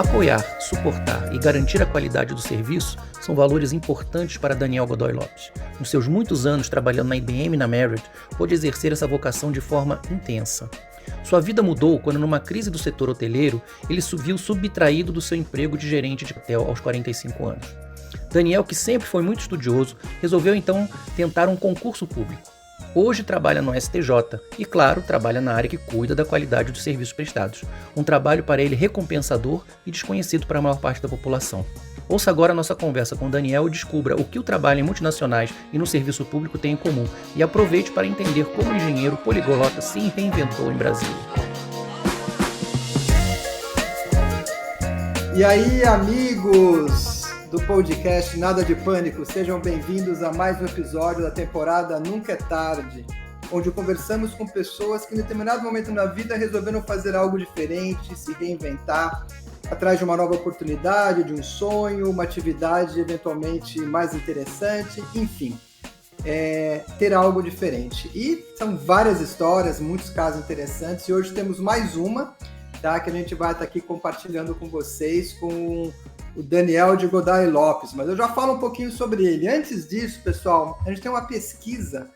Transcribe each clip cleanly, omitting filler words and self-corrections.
Apoiar, suportar e garantir a qualidade do serviço são valores importantes para Daniel Godoy Lopes. Nos seus muitos anos trabalhando na IBM e na Marriott, pôde exercer essa vocação de forma intensa. Sua vida mudou quando, numa crise do setor hoteleiro, ele se viu subtraído do seu emprego de gerente de hotel aos 45 anos. Daniel, que sempre foi muito estudioso, resolveu então tentar um concurso público. Hoje trabalha no STJ e, claro, trabalha na área que cuida da qualidade dos serviços prestados. Um trabalho para ele recompensador e desconhecido para a maior parte da população. Ouça agora a nossa conversa com Daniel e descubra o que o trabalho em multinacionais e no serviço público tem em comum. E aproveite para entender como o engenheiro poliglota se reinventou em Brasília. E aí, amigos do podcast Nada de Pânico, sejam bem-vindos a mais um episódio da temporada Nunca é Tarde, onde conversamos com pessoas que em determinado momento na vida resolveram fazer algo diferente, se reinventar, atrás de uma nova oportunidade, de um sonho, uma atividade eventualmente mais interessante, enfim, ter algo diferente. E são várias histórias, muitos casos interessantes, e hoje temos mais uma, tá, que a gente vai estar aqui compartilhando com vocês, com o Daniel de Godoy Lopes, mas eu já falo um pouquinho sobre ele. Antes disso, pessoal, a gente tem uma pesquisa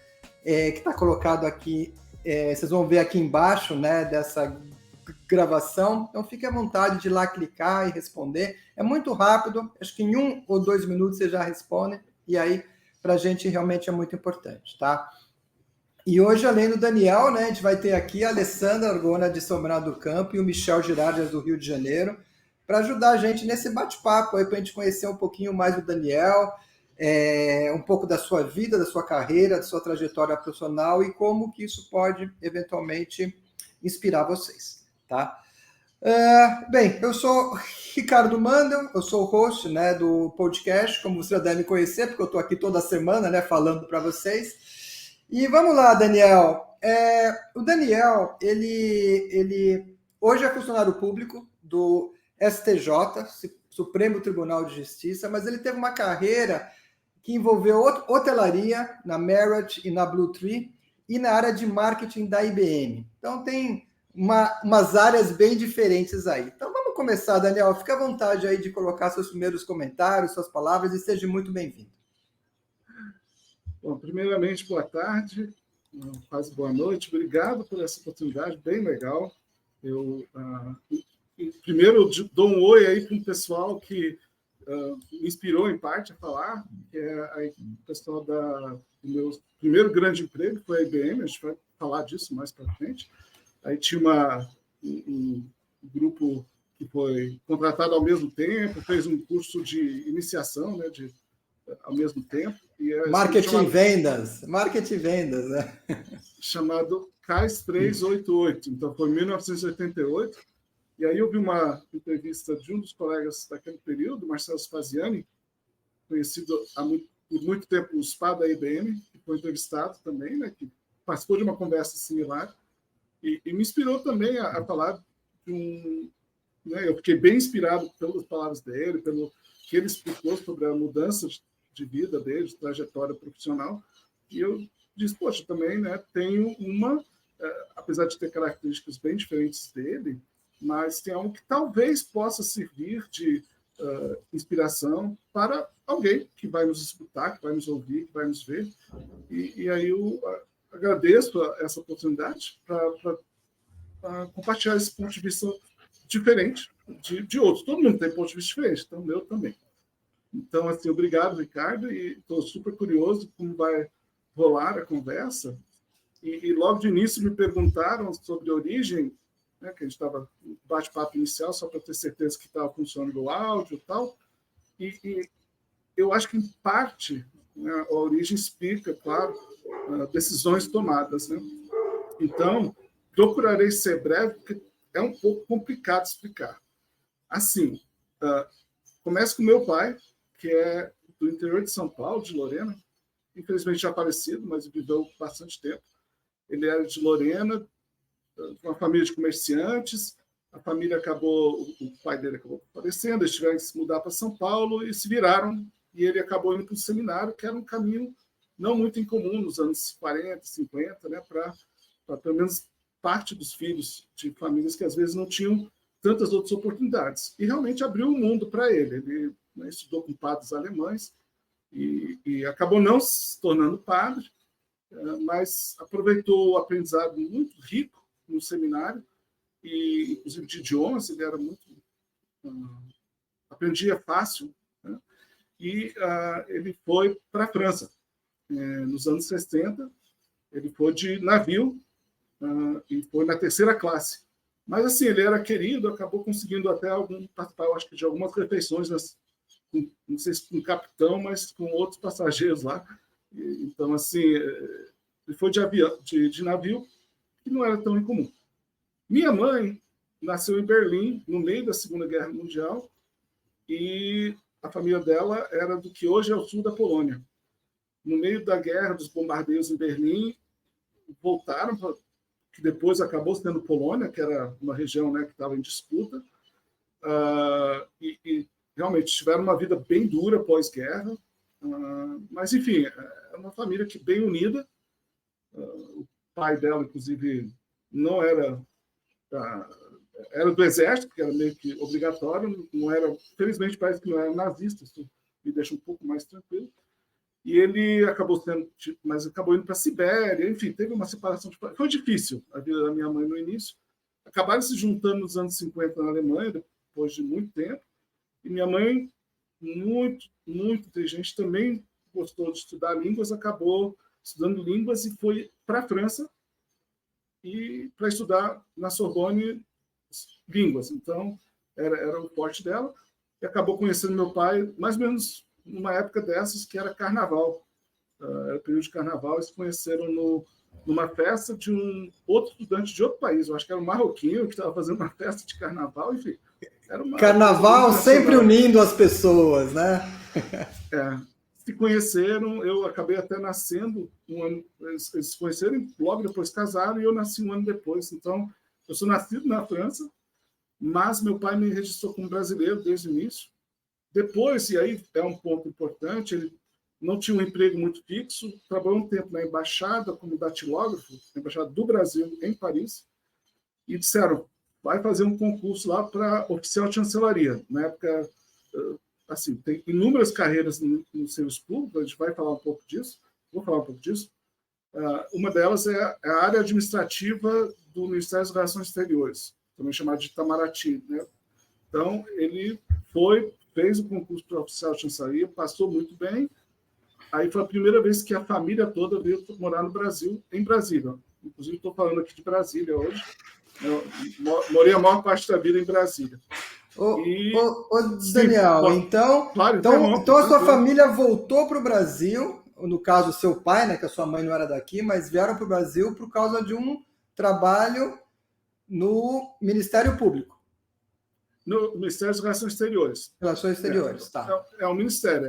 que está colocado aqui, vocês vão ver aqui embaixo, né, dessa gravação, então fique à vontade de ir lá clicar e responder. É muito rápido, acho que em 1 ou 2 minutos você já responde, e aí para a gente realmente é muito importante, tá? E hoje, além do Daniel, né, a gente vai ter aqui a Alessandra Argona de São Bernardo do Campo e o Michel Girardias do Rio de Janeiro, para ajudar a gente nesse bate-papo aí, para a gente conhecer um pouquinho mais do Daniel, um pouco da sua vida, da sua carreira, da sua trajetória profissional e como que isso pode, eventualmente, inspirar vocês, tá? Bem, eu sou Ricardo Mandel, eu sou o host, né, do podcast, como você já deve conhecer, porque eu estou aqui toda semana, né, falando para vocês. E vamos lá, Daniel. O Daniel, ele hoje é funcionário público do STJ, Supremo Tribunal de Justiça, mas ele teve uma carreira que envolveu hotelaria na Marriott e na Blue Tree e na área de marketing da IBM. Então tem umas áreas bem diferentes aí. Então vamos começar, Daniel. Fica à vontade aí de colocar seus primeiros comentários, suas palavras e seja muito bem-vindo. Bom, primeiramente, boa tarde, quase boa noite. Obrigado por essa oportunidade, bem legal. Primeiro, eu dou um oi aí para um pessoal que me inspirou, em parte, a falar, que é o pessoal do meu primeiro grande emprego, que foi a IBM, a gente vai falar disso mais para frente. Aí tinha um grupo que foi contratado ao mesmo tempo, fez um curso de iniciação, né, ao mesmo tempo. Marketing Vendas, né? Chamado CAIS 388, então foi em 1988. E aí eu vi uma entrevista de um dos colegas daquele período, Marcelo Spaziani, conhecido por muito tempo o SPA da IBM, que foi entrevistado também, né, que participou de uma conversa similar, e me inspirou também a falar né, eu fiquei bem inspirado pelas palavras dele, pelo que ele explicou sobre a mudança de vida dele, de trajetória profissional, e eu disse, poxa, também, né, tenho apesar de ter características bem diferentes dele, mas tem algo que talvez possa servir de inspiração para alguém que vai nos escutar, que vai nos ouvir, que vai nos ver. E aí eu agradeço essa oportunidade para compartilhar esse ponto de vista diferente de outros. Todo mundo tem ponto de vista diferente, então o meu também. Então, assim, obrigado, Ricardo, e estou super curioso como vai rolar a conversa. E logo de início me perguntaram sobre a origem, né, que a gente estava no bate-papo inicial, só para ter certeza que estava funcionando o áudio e tal. E eu acho que, em parte, né, a origem explica, claro, decisões tomadas, né? Então, procurarei ser breve, porque é um pouco complicado explicar. Assim, começo com meu pai, que é do interior de São Paulo, de Lorena, infelizmente já falecido, mas viveu bastante tempo. Ele era de Lorena, uma família de comerciantes, o pai dele acabou falecendo, eles tiveram que se mudar para São Paulo e se viraram, e ele acabou indo para o seminário, que era um caminho não muito incomum nos anos 40, 50, né, para pelo menos parte dos filhos de famílias que às vezes não tinham tantas outras oportunidades. E realmente abriu o mundo para ele. Ele, né, estudou com padres alemães e acabou não se tornando padre, mas aproveitou o aprendizado muito rico no seminário, e inclusive de idiomas, ele era muito... aprendia fácil, né? E ele foi para a França. Nos anos 60, ele foi de navio e foi na terceira classe. Mas, assim, ele era querido, acabou conseguindo até participar, eu acho que de algumas refeições, não sei se com o capitão, mas com outros passageiros lá. Então, assim, ele foi de navio, que não era tão incomum. Minha mãe nasceu em Berlim, no meio da Segunda Guerra Mundial, e a família dela era do que hoje é o sul da Polônia. No meio da guerra, dos bombardeios em Berlim, voltaram, que depois acabou sendo Polônia, que era uma região, né, que estava em disputa, e realmente tiveram uma vida bem dura pós-guerra, mas, enfim, é uma família que bem unida. O pai dela, inclusive, não era do exército, que era meio que obrigatório, não era, felizmente parece que não era nazista, isso me deixa um pouco mais tranquilo. E ele acabou indo para a Sibéria, enfim, teve uma separação. Foi difícil a vida da minha mãe no início. Acabaram se juntando nos anos 50 na Alemanha, depois de muito tempo. E minha mãe, muito, muito inteligente, também gostou de estudar línguas, acabou estudando línguas e foi para a França e para estudar na Sorbonne línguas. Então, era o forte dela. E acabou conhecendo meu pai, mais ou menos numa época dessas, que era carnaval. Era período de carnaval, eles se conheceram numa festa de um outro estudante de outro país. Eu acho que era um marroquino que estava fazendo uma festa de carnaval, enfim. Carnaval sempre unindo as pessoas, né? Se conheceram, eu acabei até nascendo eles se conheceram, logo depois casaram, e eu nasci um ano depois. Então, eu sou nascido na França, mas meu pai me registrou como brasileiro desde o início. Depois, e aí é um ponto importante, ele não tinha um emprego muito fixo, trabalhou um tempo na embaixada como datilógrafo, na embaixada do Brasil em Paris, e disseram, vai fazer um concurso lá para oficial de chancelaria. Na época, assim, tem inúmeras carreiras no serviço público, a gente vai falar um pouco disso, vou falar um pouco disso. Uma delas é a área administrativa do Ministério das Relações Exteriores, também chamado de Itamaraty, né? Então, ele fez o concurso para oficial de chancelaria, passou muito bem. Aí foi a primeira vez que a família toda veio morar no Brasil, em Brasília. Inclusive, estou falando aqui de Brasília hoje. Eu morei a maior parte da vida em Brasília. Daniel, sim, então a sua família voltou para o Brasil, no caso, seu pai, né, que a sua mãe não era daqui, mas vieram para o Brasil por causa de um trabalho no Ministério Público. No Ministério das Relações Exteriores. Relações Exteriores, tá. É um ministério,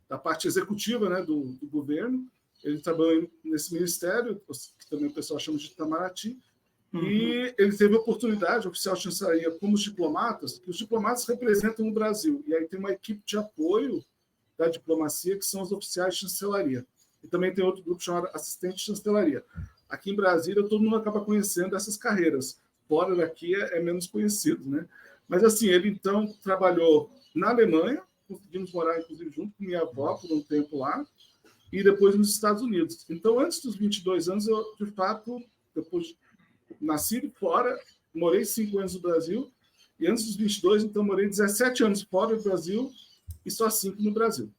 da parte executiva, né, do governo. Ele trabalhou nesse ministério, que também o pessoal chama de Itamaraty, e ele teve a oportunidade, oficial de chancelaria, como os diplomatas, que os diplomatas representam o Brasil, e aí tem uma equipe de apoio da diplomacia, que são os oficiais de chancelaria. E também tem outro grupo chamado assistente de chancelaria. Aqui em Brasília, todo mundo acaba conhecendo essas carreiras. Fora daqui é menos conhecido, né? Mas, assim, ele, então, trabalhou na Alemanha, conseguimos morar, inclusive, junto com minha avó por um tempo lá, e depois nos Estados Unidos. Então, antes dos 22 anos, eu, de fato, depois nasci fora, morei 5 anos no Brasil, e antes dos 22, então, morei 17 anos fora do Brasil e só 5 no Brasil.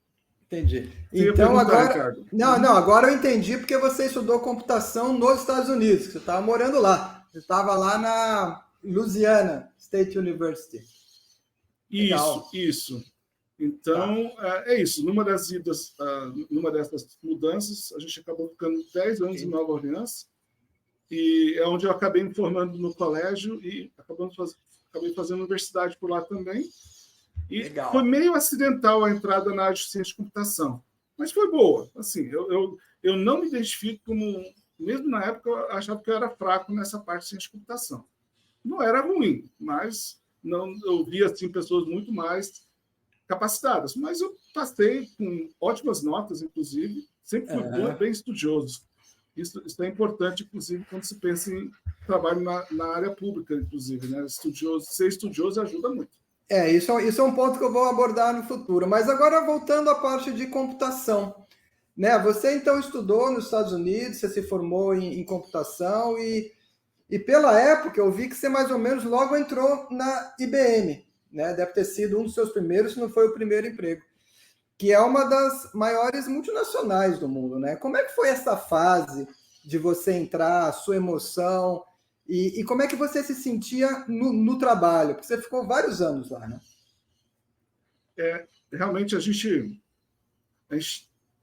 Entendi. Então, agora... agora eu entendi porque você estudou computação nos Estados Unidos, que você estava morando lá. Você estava lá na Louisiana State University. Isso. Então, é isso. Numa das idas, numa dessas mudanças, a gente acabou ficando 10 anos em Nova Orleans, e é onde eu acabei me formando no colégio e acabei fazendo universidade por lá também. E legal. Foi meio acidental a entrada na área de ciência de computação, mas foi boa. Assim, eu não me identifico como... Mesmo na época, eu achava que eu era fraco nessa parte de ciência de computação. Não era ruim, mas eu via assim, pessoas muito mais capacitadas. Mas eu passei com ótimas notas, inclusive. Sempre fui bem estudioso. Isso é importante, inclusive, quando se pensa em trabalho na área pública, inclusive, né? Ser estudioso ajuda muito. Isso é um ponto que eu vou abordar no futuro. Mas agora, voltando à parte de computação, né? Você, então, estudou nos Estados Unidos, você se formou em computação e pela época eu vi que você mais ou menos logo entrou na IBM, né? Deve ter sido um dos seus primeiros, se não foi o primeiro emprego, que é uma das maiores multinacionais do mundo, né? Como é que foi essa fase de você entrar, a sua emoção, e como é que você se sentia no trabalho? Porque você ficou vários anos lá, né? Realmente, a gente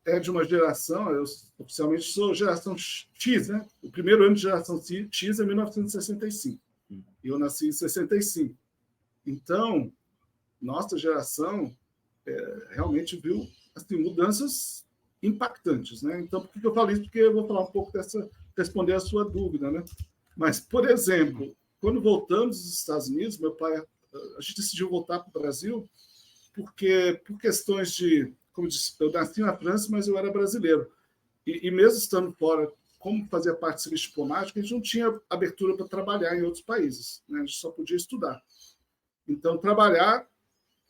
é de uma geração, eu oficialmente sou geração X, né? O primeiro ano de geração X é 1965. E eu nasci em 65. Então, nossa geração realmente viu assim, mudanças impactantes, né? Então, por que eu falo isso? Porque eu vou falar um pouco responder a sua dúvida, né? Mas, por exemplo, quando voltamos dos Estados Unidos, a gente decidiu voltar para o Brasil porque, por questões de, como eu disse, eu nasci na França, mas eu era brasileiro. E mesmo estando fora, como fazia parte do serviço diplomático, a gente não tinha abertura para trabalhar em outros países, né? A gente só podia estudar. Então, trabalhar,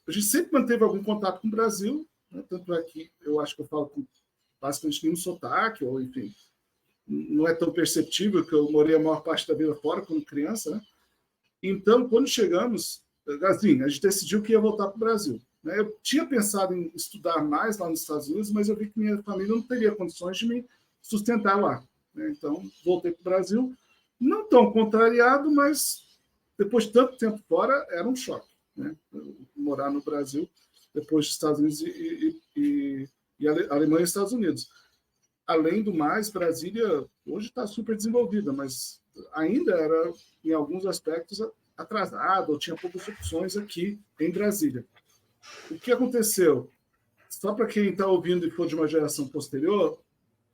a gente sempre manteve algum contato com o Brasil, né? Tanto é que eu acho que eu falo com basicamente nenhum sotaque, ou enfim, não é tão perceptível, que eu morei a maior parte da vida fora quando criança, né? Então, quando chegamos, assim, a gente decidiu que ia voltar para o Brasil, né? Eu tinha pensado em estudar mais lá nos Estados Unidos, mas eu vi que minha família não teria condições de me sustentar lá, né? Então, voltei para o Brasil, não tão contrariado, mas depois de tanto tempo fora, era um choque, né? Morar no Brasil, depois dos Estados Unidos e Alemanha e Estados Unidos. Além do mais, Brasília hoje está super desenvolvida, mas ainda era, em alguns aspectos, atrasada, ou tinha poucas opções aqui em Brasília. O que aconteceu? Só para quem está ouvindo e for de uma geração posterior,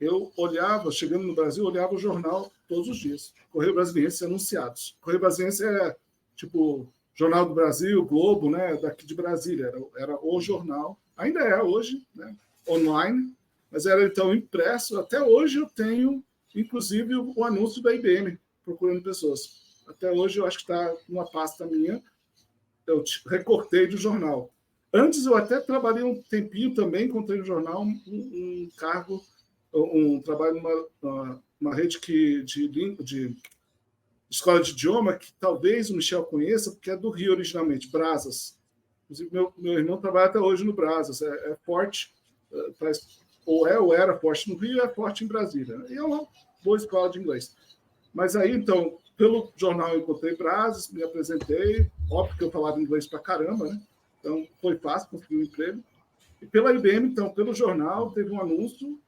eu olhava, chegando no Brasil, olhava o jornal todos os dias. Correio Brasiliense anunciados. Correio Brasiliense é tipo Jornal do Brasil, Globo, né, daqui de Brasília. Era o jornal. Ainda é hoje, né, online, mas era então impresso. Até hoje eu tenho, inclusive, o anúncio da IBM procurando pessoas. Até hoje eu acho que está numa pasta minha. Eu recortei do jornal. Antes eu até trabalhei um tempinho também, encontrei no jornal um cargo, um trabalho numa rede de escola de idioma, que talvez o Michel conheça, porque é do Rio originalmente, Brazas. Inclusive, meu irmão trabalha até hoje no Brazas, é forte, ou era forte no Rio, é forte em Brasília. E é uma boa escola de inglês. Mas aí, então, pelo jornal eu encontrei Brazas, me apresentei, óbvio que eu falava inglês pra caramba, né? Então, foi fácil conseguir um emprego. E pela IBM, então, pelo jornal, teve um anúncio.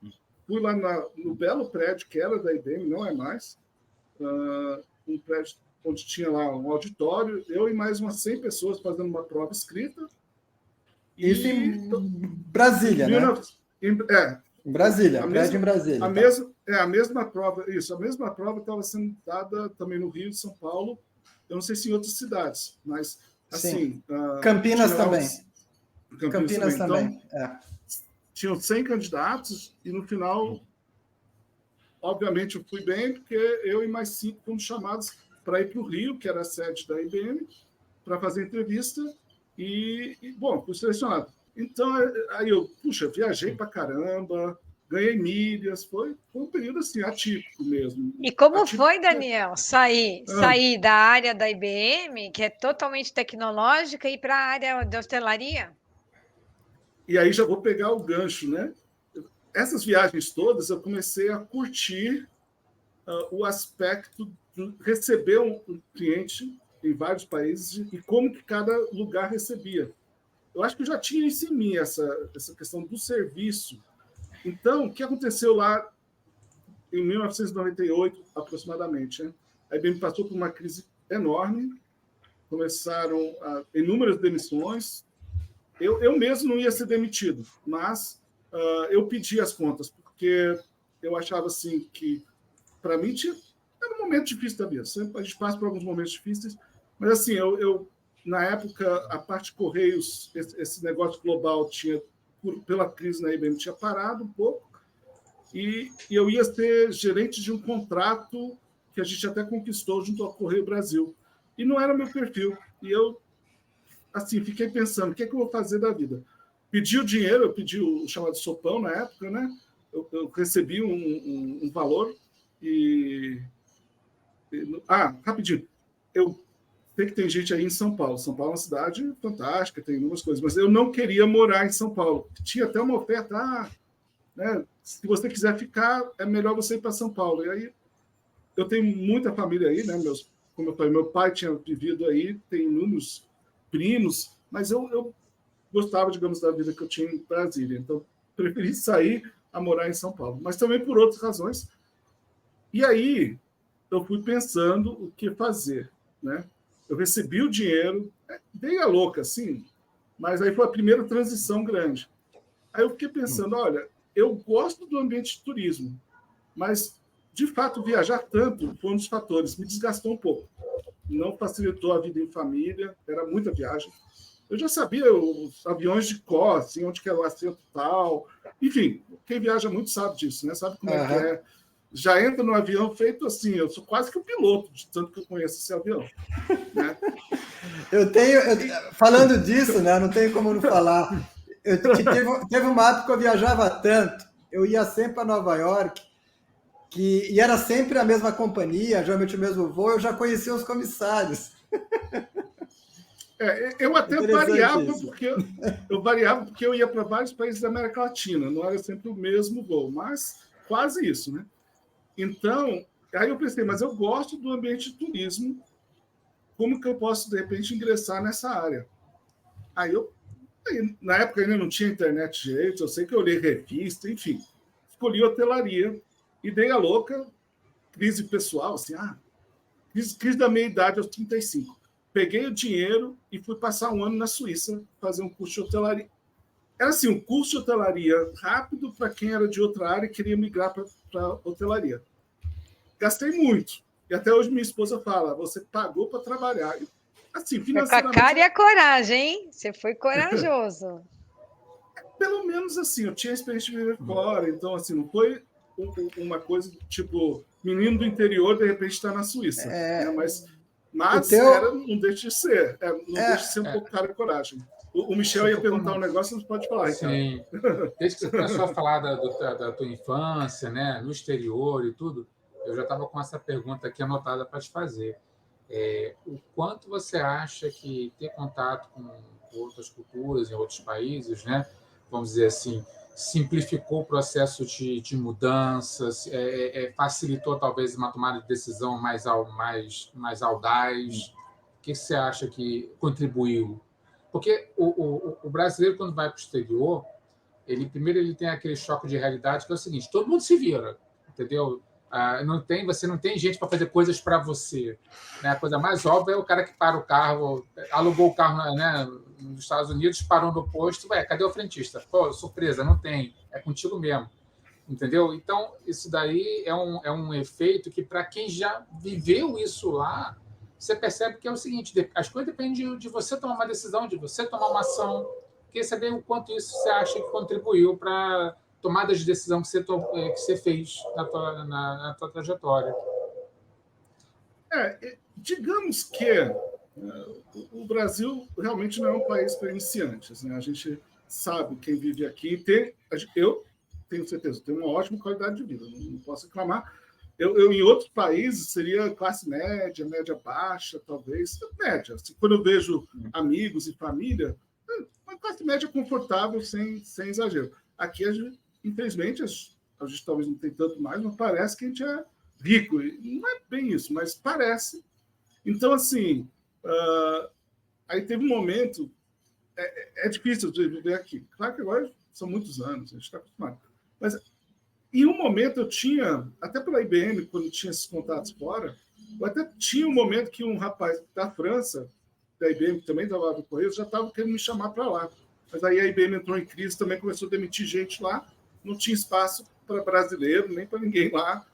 Fui lá no belo prédio, que era da IBM, não é mais. Um prédio onde tinha lá um auditório, eu e mais umas 100 pessoas fazendo uma prova escrita. Isso em Brasília, né? Em Brasília, prédio em Brasília. A mesma prova estava sendo dada também no Rio e São Paulo. Eu não sei se em outras cidades, mas assim... Campinas também. Campinas também. Então, tinham 100 candidatos e no final, obviamente, eu fui bem, porque eu e mais 5 fomos chamados para ir para o Rio, que era a sede da IBM, para fazer entrevista bom, fui selecionado. Então, aí eu, viajei para caramba, ganhei milhas, foi um período assim, atípico mesmo. E como foi, Daniel, sair da área da IBM, que é totalmente tecnológica, e ir para a área de hostelaria? E aí já vou pegar o gancho, né? Essas viagens todas, eu comecei a curtir o aspecto de receber um cliente em vários países e como que cada lugar recebia. Eu acho que eu já tinha isso em mim, essa questão do serviço. Então, o que aconteceu lá em 1998, aproximadamente, né? A IBM passou por uma crise enorme, começaram inúmeras demissões. Eu mesmo não ia ser demitido, mas eu pedi as contas, porque eu achava assim que, para mim, era um momento difícil da vida. Sempre a gente passa por alguns momentos difíceis, mas assim, na época, a parte de Correios, esse negócio global pela crise na IBM, tinha parado um pouco. e eu ia ser gerente de um contrato que a gente até conquistou junto ao Correio Brasil. E não era meu perfil. E eu, assim, fiquei pensando, o que é que eu vou fazer da vida? Pedi o dinheiro, eu pedi o chamado sopão na época, né? Eu recebi um valor rapidinho. Eu sei que tem gente aí em São Paulo. São Paulo é uma cidade fantástica, tem inúmeras coisas, mas eu não queria morar em São Paulo. Tinha até uma oferta, né? Se você quiser ficar, é melhor você ir para São Paulo. E aí, eu tenho muita família aí, né? Como eu falei, meu pai tinha vivido aí, tem inúmeros primos, mas eu gostava, digamos, da vida que eu tinha em Brasília. Então, preferi sair a morar em São Paulo, mas também por outras razões. E aí, eu fui pensando o que fazer, né? Eu recebi o dinheiro, dei a louca, assim, mas aí foi a primeira transição grande. Aí eu fiquei pensando, olha, eu gosto do ambiente de turismo, mas, de fato, viajar tanto foi um dos fatores, me desgastou um pouco. Não facilitou a vida em família, era muita viagem. Eu já sabia os aviões de cor, assim, onde que é o assento tal. Enfim, quem viaja muito sabe disso, né? Sabe como é que é. Já entra no avião feito assim, eu sou quase que um piloto, de tanto que eu conheço esse avião. Né? Falando disso, né? Não tenho como não falar. Teve uma época que eu viajava tanto, eu ia sempre para Nova York, e era sempre a mesma companhia, geralmente o mesmo voo, eu já conhecia os comissários. Eu até variava porque eu ia para vários países da América Latina, não era sempre o mesmo voo, mas quase isso, né? Então, aí eu pensei, mas eu gosto do ambiente de turismo, como que eu posso, de repente, ingressar nessa área? Aí na época ainda não tinha internet direito, eu sei que eu olhei revista, enfim, escolhi hotelaria e dei a louca, crise pessoal, assim, crise da meia-idade aos 35. Peguei o dinheiro e fui passar um ano na Suíça, fazer um curso de hotelaria. Era assim, um curso de hotelaria rápido para quem era de outra área e queria migrar para hotelaria. Gastei muito. E até hoje minha esposa fala, você pagou para trabalhar. Assim, financeiramente... Com a cara e a coragem, hein? Você foi corajoso. Pelo menos assim, eu tinha experiência de viver fora, então assim, não foi uma coisa tipo, menino do interior, de repente está na Suíça. Né? Mas não deixa de ser. Não deixa de ser um pouco cara e coragem. O Michel ia perguntar um negócio, você pode falar, Ricardo. Sim. Desde que você começou a falar da tua infância, né, no exterior e tudo, eu já estava com essa pergunta aqui anotada para te fazer. O quanto você acha que ter contato com outras culturas em outros países, né, vamos dizer assim, simplificou o processo de mudanças, facilitou talvez uma tomada de decisão mais audaz? O que você acha que contribuiu? Porque o brasileiro, quando vai para o exterior, primeiro ele tem aquele choque de realidade, que é o seguinte: todo mundo se vira, entendeu? Você não tem gente para fazer coisas para você. Né? A coisa mais óbvia é o cara que para o carro, alugou o carro, né, nos Estados Unidos, parou no posto, cadê o frentista? Pô, surpresa, não tem, é contigo mesmo. Entendeu? Então, isso daí é um efeito que, para quem já viveu isso lá, você percebe que é o seguinte: as coisas dependem de você tomar uma decisão, de você tomar uma ação. Queria saber o quanto isso você acha que contribuiu para a tomada de decisão que você fez na tua trajetória. Digamos que o Brasil realmente não é um país para iniciantes. Né? A gente sabe quem vive aqui. Eu tenho certeza, tem uma ótima qualidade de vida, não posso reclamar. Eu, em outros países, seria classe média, média baixa, talvez. Média. Quando eu vejo amigos e família, uma classe média confortável, sem exagero. Aqui, infelizmente, a gente talvez não tem tanto mais, mas parece que a gente é rico. E não é bem isso, mas parece. Então, assim, aí teve um momento... É difícil de viver aqui. Claro que agora são muitos anos, a gente está acostumado. Mas... Em um momento eu tinha, até pela IBM, quando tinha esses contatos fora, eu até tinha um momento que um rapaz da França, da IBM, que também trabalhava no Correio, já estava querendo me chamar para lá. Mas aí a IBM entrou em crise, também começou a demitir gente lá, não tinha espaço para brasileiro, nem para ninguém lá.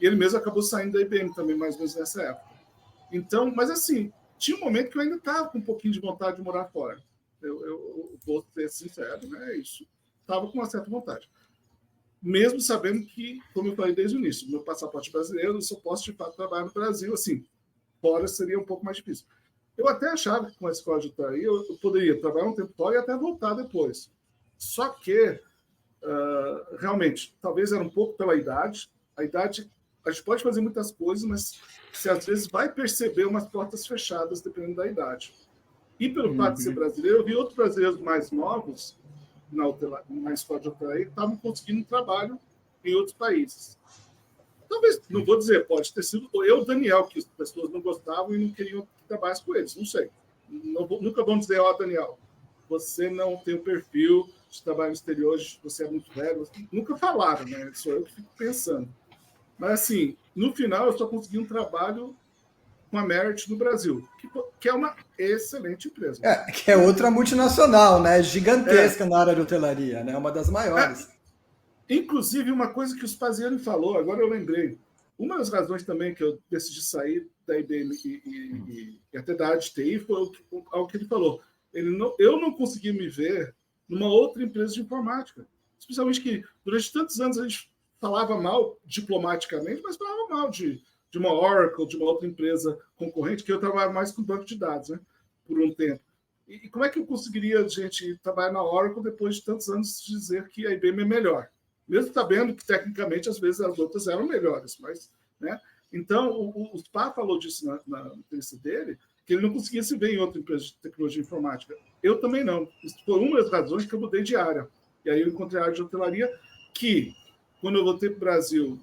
E ele mesmo acabou saindo da IBM também, mais ou menos nessa época. Então, mas assim, tinha um momento que eu ainda estava com um pouquinho de vontade de morar fora. Eu vou ser sincero, né? Isso. Estava com uma certa vontade. mesmo sabendo que, como eu falei desde o início, meu passaporte brasileiro, eu só posso, de fato, trabalhar no Brasil, assim, fora seria um pouco mais difícil. Eu até achava que com a escola de hotelaria eu poderia trabalhar um tempo fora e até voltar depois. Só que, realmente, talvez era um pouco pela idade. A idade, a gente pode fazer muitas coisas, mas você às vezes vai perceber umas portas fechadas, dependendo da idade. E pelo fato de ser brasileiro, eu vi outros brasileiros mais novos na escola de hotelaria que estavam conseguindo trabalho em outros países. Talvez, não vou dizer, pode ter sido eu, Daniel, que as pessoas não gostavam e não queriam que trabalhasse com eles, não sei. Nunca vão dizer, Daniel, você não tem o perfil de trabalho no exterior, você é muito velho. Nunca falaram, né? Sou eu que fico pensando. Mas, assim, no final, eu só consegui um trabalho com a Merit no Brasil, que é uma excelente empresa. Que é outra multinacional, né? Gigantesca na área de hotelaria, né? Uma das maiores. Inclusive, uma coisa que o Spaziani falou, agora eu lembrei, uma das razões também que eu decidi sair da IBM e até da área de TI foi algo que ele falou. Eu não consegui me ver numa outra empresa de informática. Especialmente que durante tantos anos a gente falava mal diplomaticamente, mas falava mal de uma Oracle, de uma outra empresa concorrente, que eu trabalhava mais com banco de dados, né, por um tempo. E como é que eu conseguiria, gente, trabalhar na Oracle depois de tantos anos de dizer que a IBM é melhor? Mesmo sabendo que, tecnicamente, às vezes as outras eram melhores. Mas, né? Então, o Spa falou disso na entrevista dele, que ele não conseguia se ver em outra empresa de tecnologia informática. Eu também não. Isso foi uma das razões que eu mudei de área. E aí eu encontrei a área de hotelaria, que, quando eu voltei para o Brasil,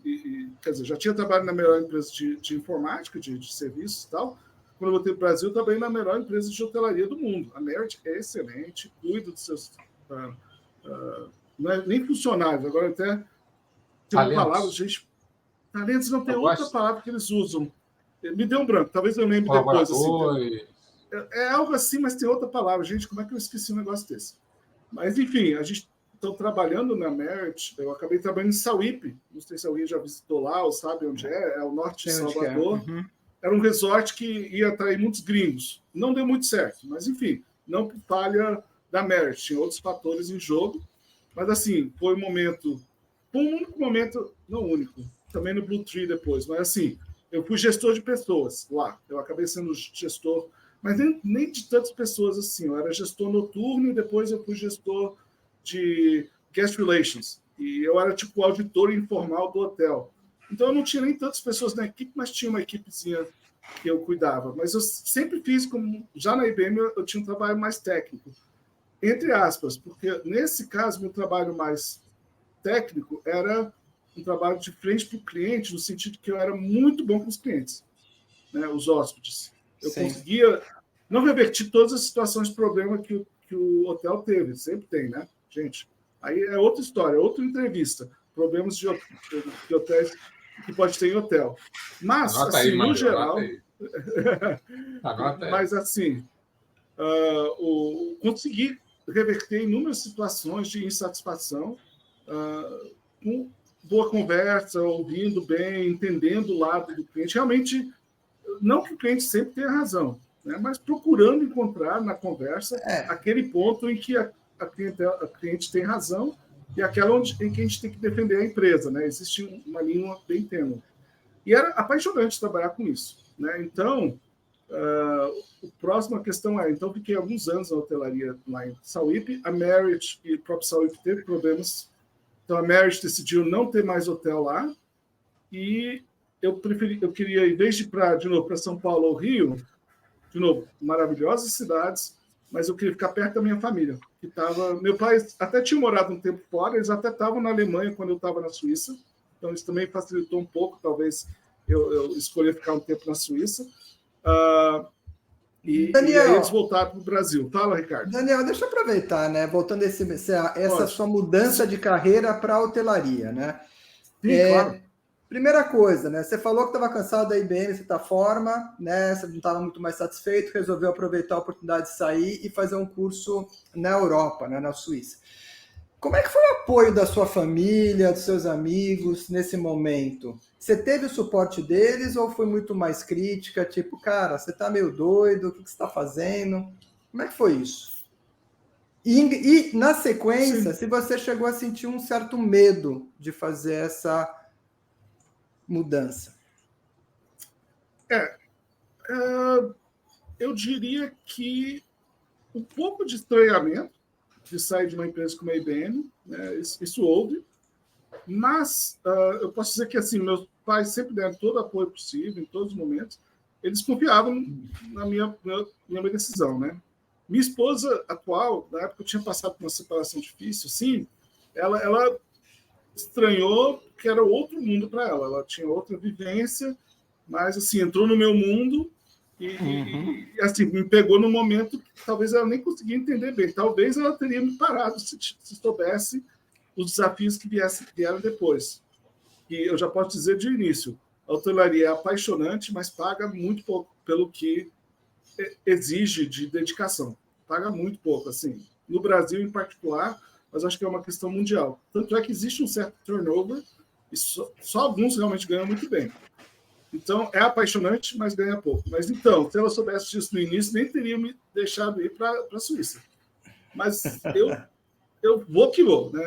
quer dizer, já tinha trabalhado na melhor empresa de informática, de serviços e tal. Quando eu voltei para o Brasil, eu trabalhei na melhor empresa de hotelaria do mundo. A Merit é excelente, cuida dos seus... não é nem funcionários, agora até tem uma palavra, gente. Talentos não tem outra palavra que eles usam. Me deu um branco, talvez eu lembre depois. Assim, é algo assim, mas tem outra palavra. Gente, como é que eu esqueci um negócio desse? Mas, enfim, a gente está trabalhando na Merit. Eu acabei trabalhando em Sauípe. Não sei se alguém já visitou lá ou sabe onde é. É o norte de Salvador. Era um resort que ia atrair muitos gringos. Não deu muito certo, mas, enfim, não por falha da Merit. Tinha outros fatores em jogo. Mas, assim, foi um momento... Um único momento, não único, também no Blue Tree depois, mas, assim, eu fui gestor de pessoas lá. Eu acabei sendo gestor, mas nem de tantas pessoas assim. Eu era gestor noturno e depois eu fui gestor de guest relations. E eu era, tipo, o auditor informal do hotel. Então, eu não tinha nem tantas pessoas na equipe, mas tinha uma equipezinha que eu cuidava. Mas eu sempre fiz, já na IBM, eu tinha um trabalho mais técnico. Entre aspas, porque nesse caso, meu trabalho mais técnico era um trabalho de frente para o cliente, no sentido que eu era muito bom com os clientes, né, os hóspedes. Eu conseguia não revertir todas as situações de problema que o hotel teve, sempre tem, né, gente? Aí é outra história, outra entrevista, problemas de hotéis que pode ter em hotel. Mas, assim, aí, no geral... Mas, assim, consegui reverter inúmeras situações de insatisfação com boa conversa, ouvindo bem, entendendo o lado do cliente. Realmente, não que o cliente sempre tenha razão, né? Mas procurando encontrar na conversa aquele ponto em que a cliente tem razão e aquela em que a gente tem que defender a empresa, né? Existe uma linha bem tênue. E era apaixonante trabalhar com isso, né? Então, a próxima questão então, fiquei alguns anos na hotelaria lá em Sauípe. A Merit e o próprio Sauípe teve problemas. Então, a Merit decidiu não ter mais hotel lá. E eu queria, em vez de ir de novo para São Paulo ou Rio, de novo, maravilhosas cidades, mas eu queria ficar perto da minha família. Meu pai até tinha morado um tempo fora, eles até estavam na Alemanha quando eu estava na Suíça. Então, isso também facilitou um pouco, talvez eu escolhi ficar um tempo na Suíça. E aí eles voltaram para o Brasil. Fala, Ricardo. Daniel, deixa eu aproveitar, né? Voltando essa sua mudança de carreira para a hotelaria, né? Sim, claro. Primeira coisa, né? Você falou que estava cansado da IBM, de certa forma, né? Você não estava muito mais satisfeito, resolveu aproveitar a oportunidade de sair e fazer um curso na Europa, né? Na Suíça. Como é que foi o apoio da sua família, dos seus amigos nesse momento? Você teve o suporte deles ou foi muito mais crítica? Tipo, cara, você tá meio doido, o que você está fazendo? Como é que foi isso? E na sequência, Sim. se você chegou a sentir um certo medo de fazer essa mudança. Eu diria que um pouco de estranhamento de sair de uma empresa como a IBM, né? Isso houve, mas eu posso dizer que assim, meus pais sempre deram todo o apoio possível, em todos os momentos. Eles confiavam na minha decisão, né? Minha esposa atual, na época eu tinha passado por uma separação difícil, sim, ela estranhou que era outro mundo para ela. Ela tinha outra vivência, mas assim, entrou no meu mundo e assim, me pegou no momento que talvez ela nem conseguia entender bem. Talvez ela teria me parado se soubesse os desafios que vieram depois. E eu já posso dizer de início, a hotelaria é apaixonante, mas paga muito pouco pelo que exige de dedicação. Paga muito pouco, assim. No Brasil, em particular, mas acho que é uma questão mundial. Tanto é que existe um certo turnover e só alguns realmente ganham muito bem. Então, é apaixonante, mas ganha pouco. Mas então, se ela soubesse disso no início, nem teria me deixado ir para a Suíça. Mas eu vou que vou. Né?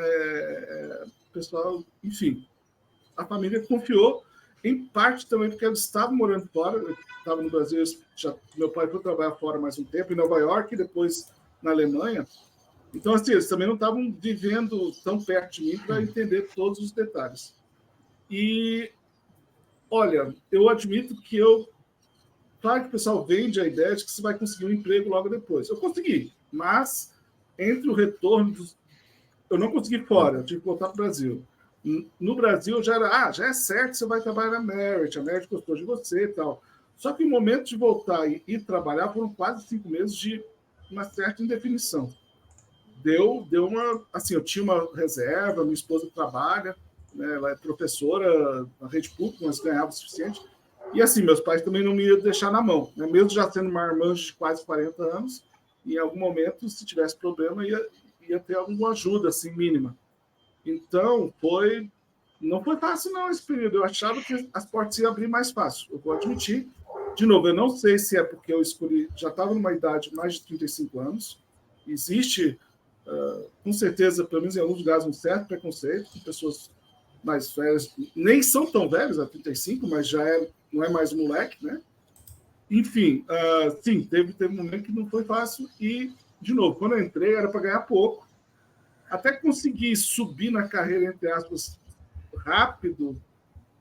Pessoal, enfim, a família confiou, em parte também porque eles estavam morando fora. Eu estava no Brasil, meu pai foi trabalhar fora mais um tempo, em Nova York e depois na Alemanha. Então, assim, eles também não estavam vivendo tão perto de mim para entender todos os detalhes. E, olha, eu admito que claro que o pessoal vende a ideia de que você vai conseguir um emprego logo depois. Eu consegui, mas entre o retorno eu não consegui fora, eu tive que voltar para o Brasil. No Brasil já é certo, você vai trabalhar na Merit, a Merit gostou de você e tal. Só que o momento de voltar e trabalhar foram quase 5 meses de uma certa indefinição. Deu uma... Assim, eu tinha uma reserva, minha esposa trabalha, né, ela é professora na rede pública, mas ganhava o suficiente. E assim, meus pais também não me iam deixar na mão, né? Mesmo já sendo uma irmã de quase 40 anos, em algum momento, se tivesse problema, ia ter alguma ajuda, assim, mínima. Então, não foi fácil, não, esse período. Eu achava que as portas iam abrir mais fácil. Eu vou admitir. De novo, eu não sei se é porque eu escolhi... Já estava numa idade mais de 35 anos. Existe, com certeza, pelo menos em alguns lugares, um certo preconceito com pessoas mais velhas. Nem são tão velhas, a 35, mas não é mais moleque, né? Enfim, sim, teve um momento que não foi fácil. E, de novo, quando eu entrei, era para ganhar pouco. Até conseguir subir na carreira, entre aspas, rápido,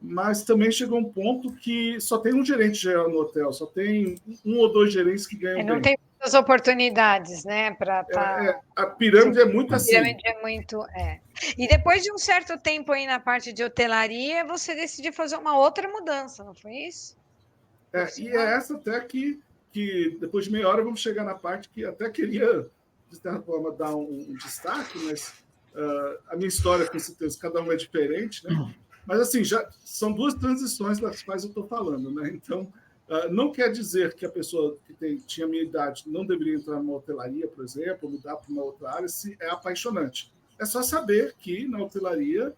mas também chegou um ponto que só tem um gerente geral no hotel, só tem 1 ou 2 gerentes que ganham bem. Não tem muitas oportunidades, né? A pirâmide é muito assim. A pirâmide é muito... E depois de um certo tempo aí na parte de hotelaria, você decidiu fazer uma outra mudança, não foi isso? E é essa até que depois de meia hora vamos chegar na parte que até queria, de certa forma, dar um destaque, mas a minha história, com certeza, cada uma é diferente, né? Mas, assim, já são 2 transições das quais eu estou falando, né? Então, não quer dizer que a pessoa que tinha a minha idade não deveria entrar numa hotelaria, por exemplo, mudar para uma outra área, se é apaixonante. É só saber que na hotelaria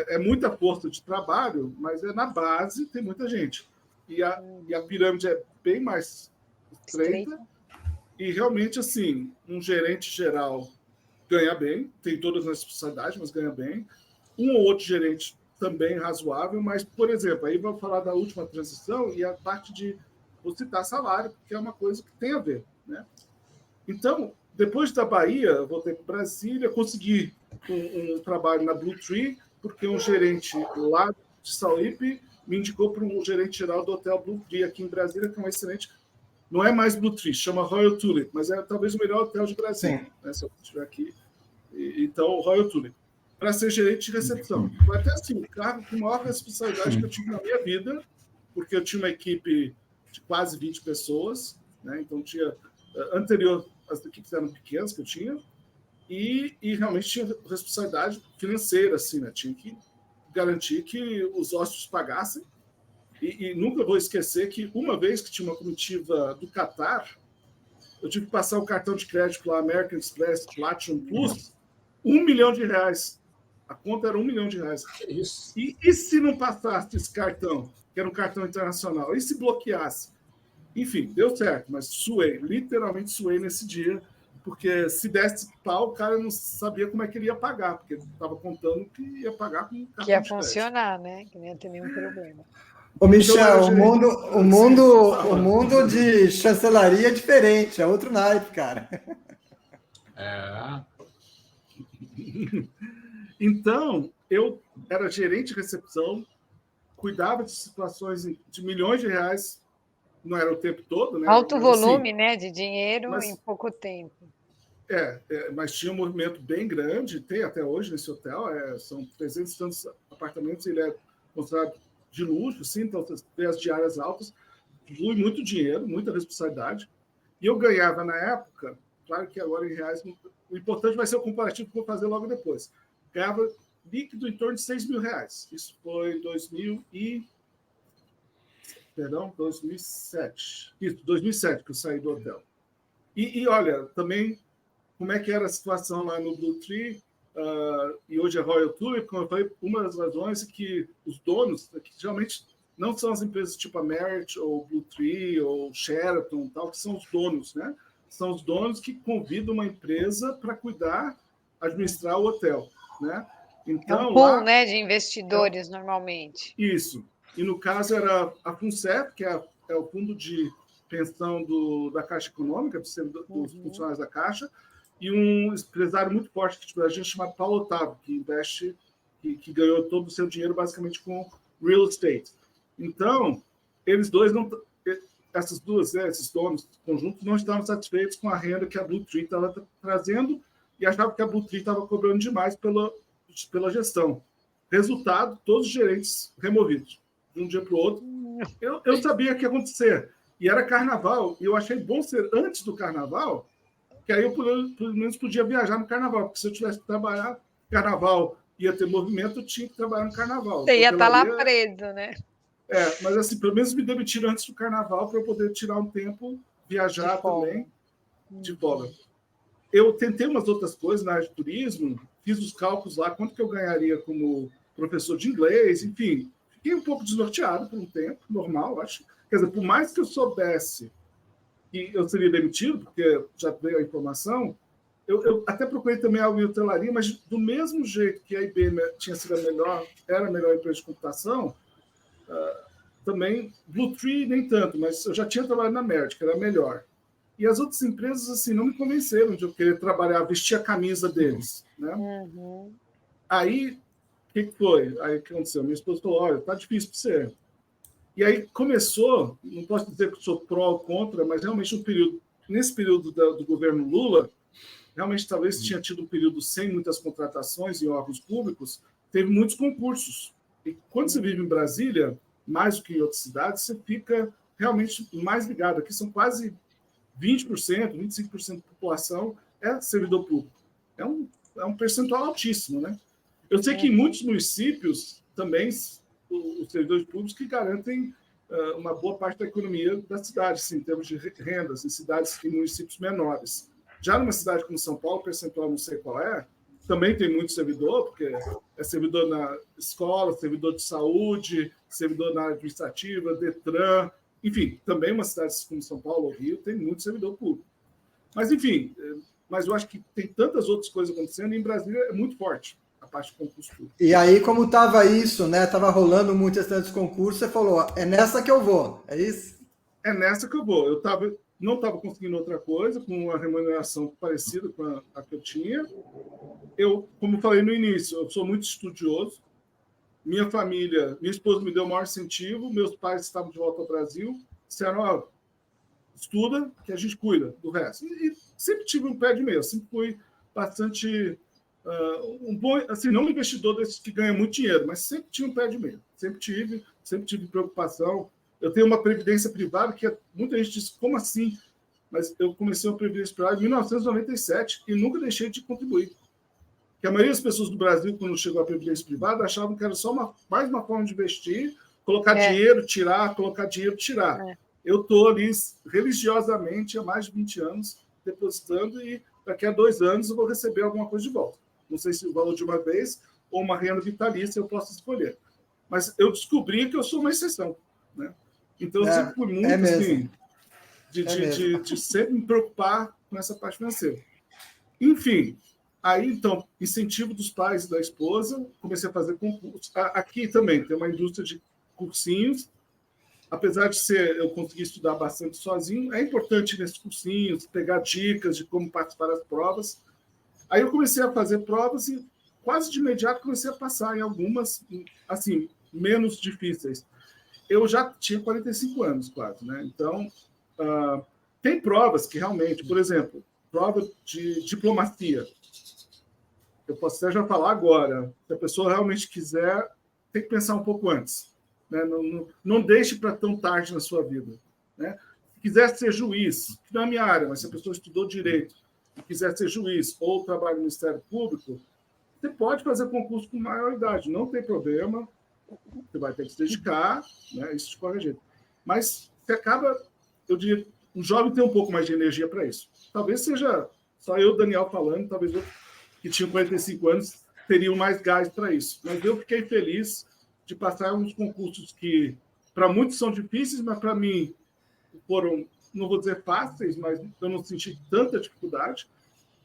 é muita força de trabalho, mas na base tem muita gente. E a pirâmide é bem mais estreita. E realmente, assim, um gerente geral ganha bem, tem todas as responsabilidades, mas ganha bem. Um ou outro gerente também razoável, mas, por exemplo, aí vou falar da última transição e a parte de vou citar salário, porque é uma coisa que tem a ver, né? Então, depois da Bahia, eu voltei para Brasília, consegui um trabalho na Blue Tree, porque um gerente lá de Sauípe me indicou para um gerente geral do Hotel Blue Tree aqui em Brasília, que é um excelente... Não é mais Blue Tree, chama Royal Tulip, mas é talvez o melhor hotel de Brasília, né, se eu estiver aqui. Então, Royal Tulip, para ser gerente de recepção. Foi até assim, o cargo com maior responsabilidade que eu tive na minha vida, porque eu tinha uma equipe de quase 20 pessoas, né, então tinha... Anterior, as equipes eram pequenas que eu tinha, e realmente tinha responsabilidade financeira, assim, né, tinha que garantir que os hóspedes pagassem. E nunca vou esquecer que uma vez que tinha uma comitiva do Catar, eu tive que passar o cartão de crédito lá, American Express Platinum Plus, R$1 milhão. A conta era R$1 milhão. Isso. E se não passasse esse cartão, que era um cartão internacional, e se bloqueasse? Enfim, deu certo, mas suei, literalmente suei nesse dia porque se desse pau, o cara não sabia como é que ele ia pagar, porque estava contando que ia pagar com cartão Que ia de crédito. funcionar, né? Que não ia ter nenhum problema. Ô, Michel, Então, o mundo de chancelaria é diferente, é outro naipe, cara. Então, eu era gerente de recepção, cuidava de situações de milhões de reais, não era o tempo todo, né? Alto Mas, volume, assim, né, de dinheiro mas- em pouco tempo. mas tinha um movimento bem grande, tem até hoje nesse hotel, são 300 e tantos apartamentos, ele é considerado de luxo, sim, então tem as diárias altas, flui muito dinheiro, muita responsabilidade, e eu ganhava na época, claro que agora em reais, o importante vai ser o comparativo que eu vou fazer logo depois, ganhava líquido em torno de R$6.000, isso foi em 2007, isso, 2007 que eu saí do hotel. E olha, também como é que era a situação lá no Blue Tree, e hoje é Royal Tulip, como eu falei, uma das razões é que os donos, que geralmente não são as empresas tipo a Marriott, ou Blue Tree, ou Sheraton, tal, que são os donos, né? São os donos que convidam uma empresa para cuidar, administrar o hotel, né? É Então, um pool, lá, né, de investidores, normalmente. isso. E no caso era a FUNCEP, que é o fundo de pensão da Caixa Econômica, dos funcionários da Caixa, e um empresário muito forte aqui da gente chamado Paulo Otávio, que investe, que ganhou todo o seu dinheiro basicamente com real estate. Então, eles dois não, esses donos conjuntos não estavam satisfeitos com a renda que a Blue Tree estava trazendo e achavam que a Blue Tree estava cobrando demais pela gestão. Resultado, todos os gerentes removidos de um dia para o outro. Eu sabia o que ia acontecer. E era carnaval, e eu achei bom ser antes do carnaval, que aí eu pelo menos podia viajar no carnaval, porque se eu tivesse que trabalhar, carnaval ia ter movimento, eu tinha que trabalhar no carnaval. Você ia estar lá preso, né? Mas assim, pelo menos me demitiram antes do carnaval para eu poder tirar um tempo, viajar também, de folga. Eu tentei umas outras coisas na área de turismo, fiz os cálculos lá, quanto que eu ganharia como professor de inglês, enfim. Fiquei um pouco desnorteado por um tempo, normal, acho. Quer dizer, por mais que eu soubesse que eu seria demitido, porque já veio a informação, eu até procurei também algo em hotelaria, mas do mesmo jeito que a IBM tinha sido era a melhor empresa de computação, também, Blue Tree nem tanto, mas eu já tinha trabalhado na Merck, que era melhor. E as outras empresas, assim, não me convenceram de eu querer trabalhar, vestir a camisa deles, né? Aí, o que foi? Aí, o que aconteceu? Minha esposa falou, olha, tá difícil para você. E aí começou, não posso dizer que sou pró ou contra, mas realmente nesse período do governo Lula, realmente talvez tinha tido um período sem muitas contratações em órgãos públicos, teve muitos concursos. E quando você vive em Brasília, mais do que em outras cidades, você fica realmente mais ligado. Aqui são quase 20%, 25% da população é servidor público. É um percentual altíssimo, né? Eu sei que em muitos municípios também os servidores públicos que garantem uma boa parte da economia da cidade, assim, em termos de rendas, em cidades e municípios menores. Já numa cidade como São Paulo, o percentual não sei qual é, também tem muito servidor, porque é servidor na escola, servidor de saúde, servidor na área administrativa, Detran, enfim, também uma cidade como São Paulo ou Rio tem muito servidor público. Mas, enfim, mas eu acho que tem tantas outras coisas acontecendo e em Brasília é muito forte a parte de concurso público. E aí, como estava isso, né? Estava rolando muitos tantos concursos, você falou, é nessa que eu vou, é isso? É nessa que eu vou. Eu não estava conseguindo outra coisa, com uma remuneração parecida com a que eu tinha. Eu, como falei no início, eu sou muito estudioso. Minha família, minha esposa me deu o maior incentivo, meus pais estavam de volta ao Brasil, disseram, estuda que a gente cuida do resto. E sempre tive um pé de meia, sempre fui bastante um bom, assim, não um investidor desses que ganha muito dinheiro, mas sempre tive um pé de meia, sempre tive preocupação. Eu tenho uma previdência privada que muita gente diz, como assim? Mas eu comecei uma previdência privada em 1997 e nunca deixei de contribuir. Porque a maioria das pessoas do Brasil, quando chegou à previdência privada, achavam que era só mais uma forma de investir, colocar dinheiro, tirar, colocar dinheiro, tirar. Eu estou ali religiosamente há mais de 20 anos depositando e daqui a 2 anos eu vou receber alguma coisa de volta. Não sei se o valor de uma vez ou uma renda vitalícia eu posso escolher. Mas eu descobri que eu sou uma exceção, né? Então, eu sempre fui muito assim, de sempre me preocupar com essa parte financeira. Enfim, aí, então, incentivo dos pais e da esposa, comecei a fazer concursos. Aqui também tem uma indústria de cursinhos, apesar de eu conseguir estudar bastante sozinho, é importante nesses cursinhos pegar dicas de como participar das provas. Aí eu comecei a fazer provas e quase de imediato comecei a passar em algumas, assim, menos difíceis. Eu já tinha 45 anos quase, né? Então, tem provas que realmente, por exemplo, prova de diplomacia. Eu posso até já falar agora. Se a pessoa realmente quiser, tem que pensar um pouco antes. Né? Não deixe para tão tarde na sua vida. Né? Se quiser ser juiz, que não é a minha área, mas se a pessoa estudou direito e quiser ser juiz ou trabalhar no Ministério Público, você pode fazer concurso com maior idade, não tem problema. Você vai ter que se dedicar, né? Isso de qualquer jeito. Mas você acaba, eu diria, um jovem tem um pouco mais de energia para isso. Talvez seja só eu, Daniel, falando, talvez eu, que tinha 45 anos, teriam mais gás para isso. Mas eu fiquei feliz de passar uns concursos que, para muitos, são difíceis, mas para mim foram, não vou dizer fáceis, mas eu não senti tanta dificuldade.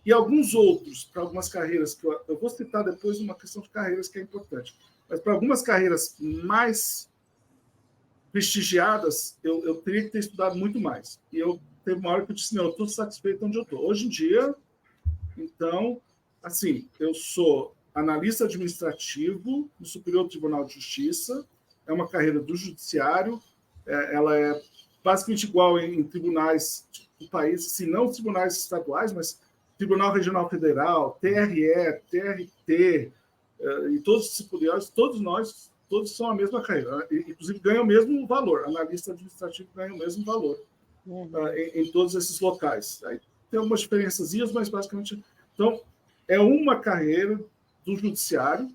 E alguns outros, para algumas carreiras, que eu vou citar depois uma questão de carreiras que é importante. Mas para algumas carreiras mais prestigiadas, eu teria que ter estudado muito mais. E eu teve uma hora que eu disse, não, eu estou satisfeito onde eu estou. Hoje em dia, então, assim, eu sou analista administrativo no Superior Tribunal de Justiça, é uma carreira do judiciário, ela é basicamente igual em tribunais do país, se não tribunais estaduais, mas Tribunal Regional Federal, TRE, TRT, e todos os superiores, todos são a mesma carreira, inclusive ganham o mesmo valor, analista administrativo ganha o mesmo valor em todos esses locais. Aí tem algumas diferençazinhas, mas basicamente... Então, é uma carreira do judiciário,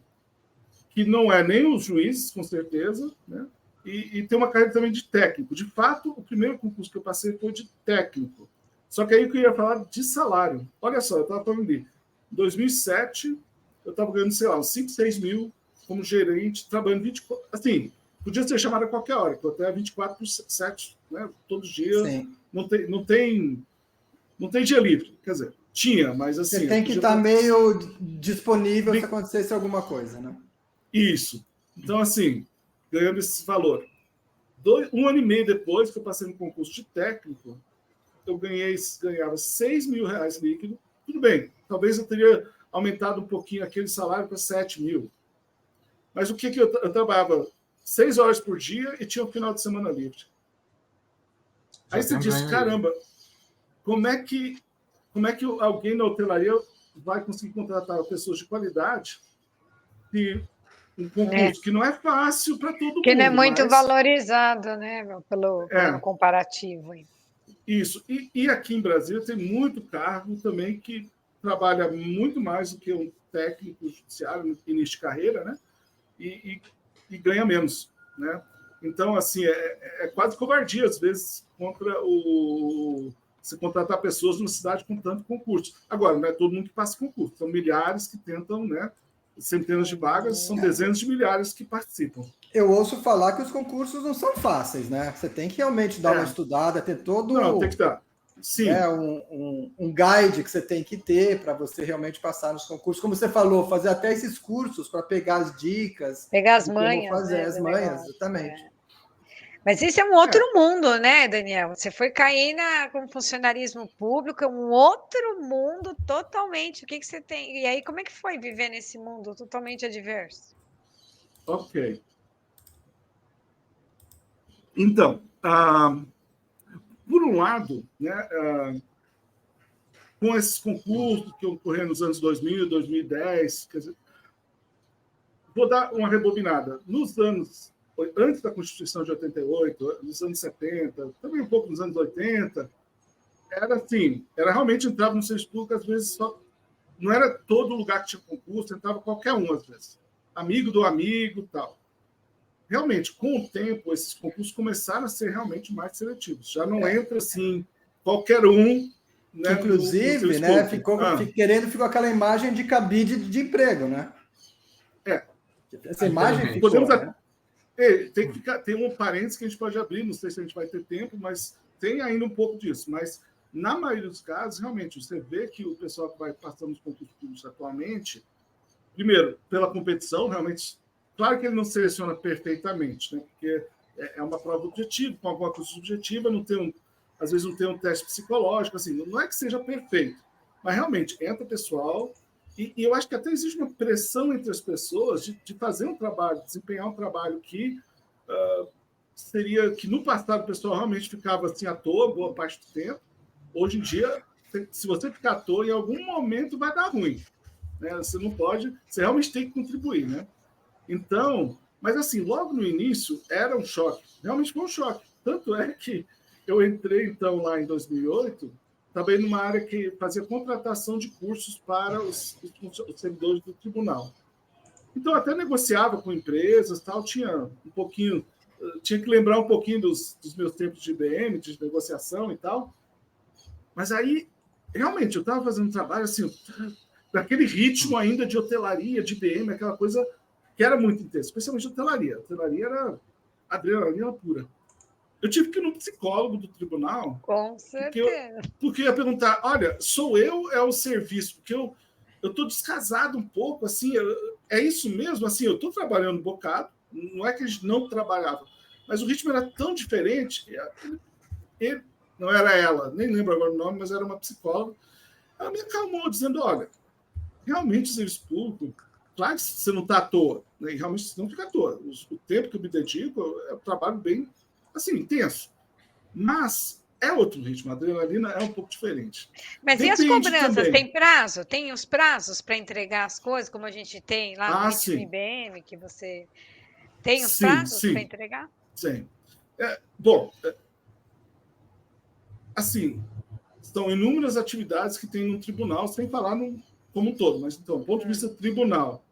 que não é nem os juízes, com certeza, né? E tem uma carreira também de técnico. De fato, o primeiro concurso que eu passei foi de técnico. Só que aí eu queria falar de salário. Olha só, eu estava falando ali, em 2007, eu estava ganhando, sei lá, uns 5, 6 mil como gerente, trabalhando 24... Assim, podia ser chamado a qualquer hora, que eu até 24/7, né? Todo dia. Sim. Não tem dia livre. Quer dizer, tinha, mas assim... Você tem que estar meio disponível se acontecesse alguma coisa, né? Isso. Então, assim, ganhando esse valor. Um ano e meio depois que eu passei no concurso de técnico, eu ganhava 6 mil reais líquido. Tudo bem, talvez eu teria aumentado um pouquinho aquele salário para 7 mil. Mas o que eu trabalhava 6 horas por dia e tinha um final de semana livre. Aí você diz, caramba, como é que alguém na hotelaria vai conseguir contratar pessoas de qualidade e um concurso que não é fácil para todo mundo. Que não é muito valorizado, né, pelo comparativo. Isso. E aqui em Brasília tem muito cargo também que trabalha muito mais do que um técnico judiciário no início de carreira, né? E ganha menos, né? Então, assim, é quase covardia, às vezes, contra você contratar pessoas numa cidade com tanto concurso. Agora, não é todo mundo que passa concurso. São milhares que tentam, né? Centenas de vagas, são dezenas de milhares que participam. Eu ouço falar que os concursos não são fáceis, né? Você tem que realmente dar uma estudada, ter todo... Não, tem que dar. Sim. Um guide que você tem que ter para você realmente passar nos concursos. Como você falou, fazer até esses cursos para pegar as dicas. Pegar as manhas. Fazer as manhas, exatamente. Mas isso é um outro mundo, né, Daniel? Você foi cair como funcionarismo público, é um outro mundo totalmente. O que você tem? E aí, como é que foi viver nesse mundo totalmente adverso? Ok. Então, por um lado, né, com esses concursos que ocorreram nos anos 2000, 2010, quer dizer, vou dar uma rebobinada. Nos anos, antes da Constituição de 88, nos anos 70, também um pouco nos anos 80, era assim, era realmente entrava no serviço público, às vezes só, não era todo lugar que tinha concurso, entrava qualquer um, às vezes. Amigo do amigo e tal. Realmente, com o tempo, esses concursos começaram a ser realmente mais seletivos. Já não entra, assim, qualquer um... Né, inclusive, né, ficou aquela imagem de cabide de emprego, né? Essa imagem ficou... Tem um parênteses que a gente pode abrir, não sei se a gente vai ter tempo, mas tem ainda um pouco disso. Mas na maioria dos casos, realmente, você vê que o pessoal que vai passando nos concursos públicos atualmente, primeiro, pela competição, realmente, claro que ele não seleciona perfeitamente, né? Porque é uma prova objetiva, com alguma coisa subjetiva, às vezes não tem um teste psicológico, assim, não é que seja perfeito, mas realmente entra pessoal, e eu acho que até existe uma pressão entre as pessoas de fazer um trabalho, desempenhar um trabalho que seria que no passado o pessoal realmente ficava assim à toa boa parte do tempo. Hoje em dia, se você ficar à toa, em algum momento vai dar ruim, né? Você não pode, você realmente tem que contribuir, né? Então, mas assim, logo no início era um choque, realmente foi um choque. Tanto é que eu entrei então lá em 2008, também numa área que fazia contratação de cursos para os servidores do tribunal. Então, até negociava com empresas, tal, tinha que lembrar um pouquinho dos meus tempos de IBM, de negociação e tal. Mas aí, realmente, eu estava fazendo um trabalho assim, daquele ritmo ainda de hotelaria, de IBM, aquela coisa que era muito intensa, especialmente hotelaria. A hotelaria era adrenalina pura. Eu tive que ir no psicólogo do tribunal. Com certeza. Porque eu ia perguntar, olha, sou eu, é o serviço? Porque eu estou descasado um pouco, assim, é isso mesmo? Assim, eu estou trabalhando um bocado, não é que a gente não trabalhava, mas o ritmo era tão diferente. Ele, não era ela, nem lembro agora o nome, mas era uma psicóloga. Ela me acalmou, dizendo, olha, realmente o serviço público, claro que você não está à toa, né? E realmente você não fica à toa. O tempo que eu me dedico é um trabalho bem, assim, intenso. Mas é outro ritmo, a adrenalina é um pouco diferente. Mas e as cobranças? Tem prazo? Tem os prazos para entregar as coisas, como a gente tem lá no ritmo IBM, que você tem os prazos para entregar? Sim. Bom, assim, são inúmeras atividades que tem no tribunal, sem falar como um todo, mas então, do ponto de vista tribunal.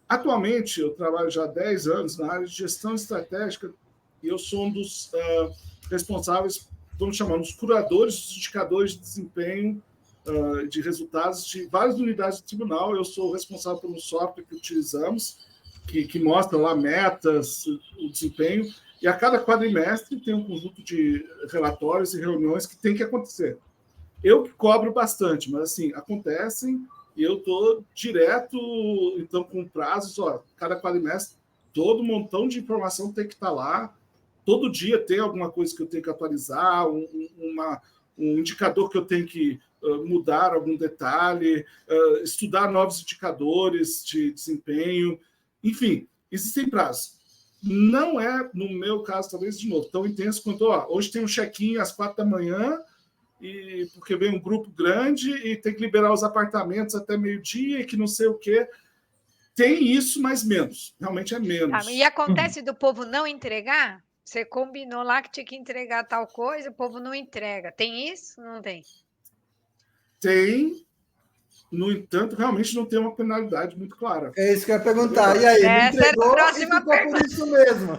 Atualmente, eu trabalho já há 10 anos na área de gestão estratégica e eu sou um dos responsáveis, vamos chamar, dos curadores dos indicadores de desempenho, de resultados de várias unidades do tribunal. Eu sou responsável por um software que utilizamos, que mostra lá metas, o desempenho, e a cada quadrimestre tem um conjunto de relatórios e reuniões que tem que acontecer. Eu que cobro bastante, mas assim, acontecem e eu estou direto, então, com prazos, cada quadrimestre, todo um montão de informação tem que estar lá, todo dia tem alguma coisa que eu tenho que atualizar, um indicador que eu tenho que mudar algum detalhe, estudar novos indicadores de desempenho, enfim, existem prazos. Não é, no meu caso, talvez, de novo, tão intenso quanto, hoje tem um check-in às 4 da manhã, porque vem um grupo grande e tem que liberar os apartamentos até meio-dia e que não sei o quê. Tem isso, mas menos. Realmente é menos. E acontece do povo não entregar? Você combinou lá que tinha que entregar tal coisa, o povo não entrega. Tem isso? Não tem? Tem. No entanto, realmente não tem uma penalidade muito clara. É isso que eu ia perguntar. E aí, essa entregou, era a próxima pergunta. Por isso mesmo.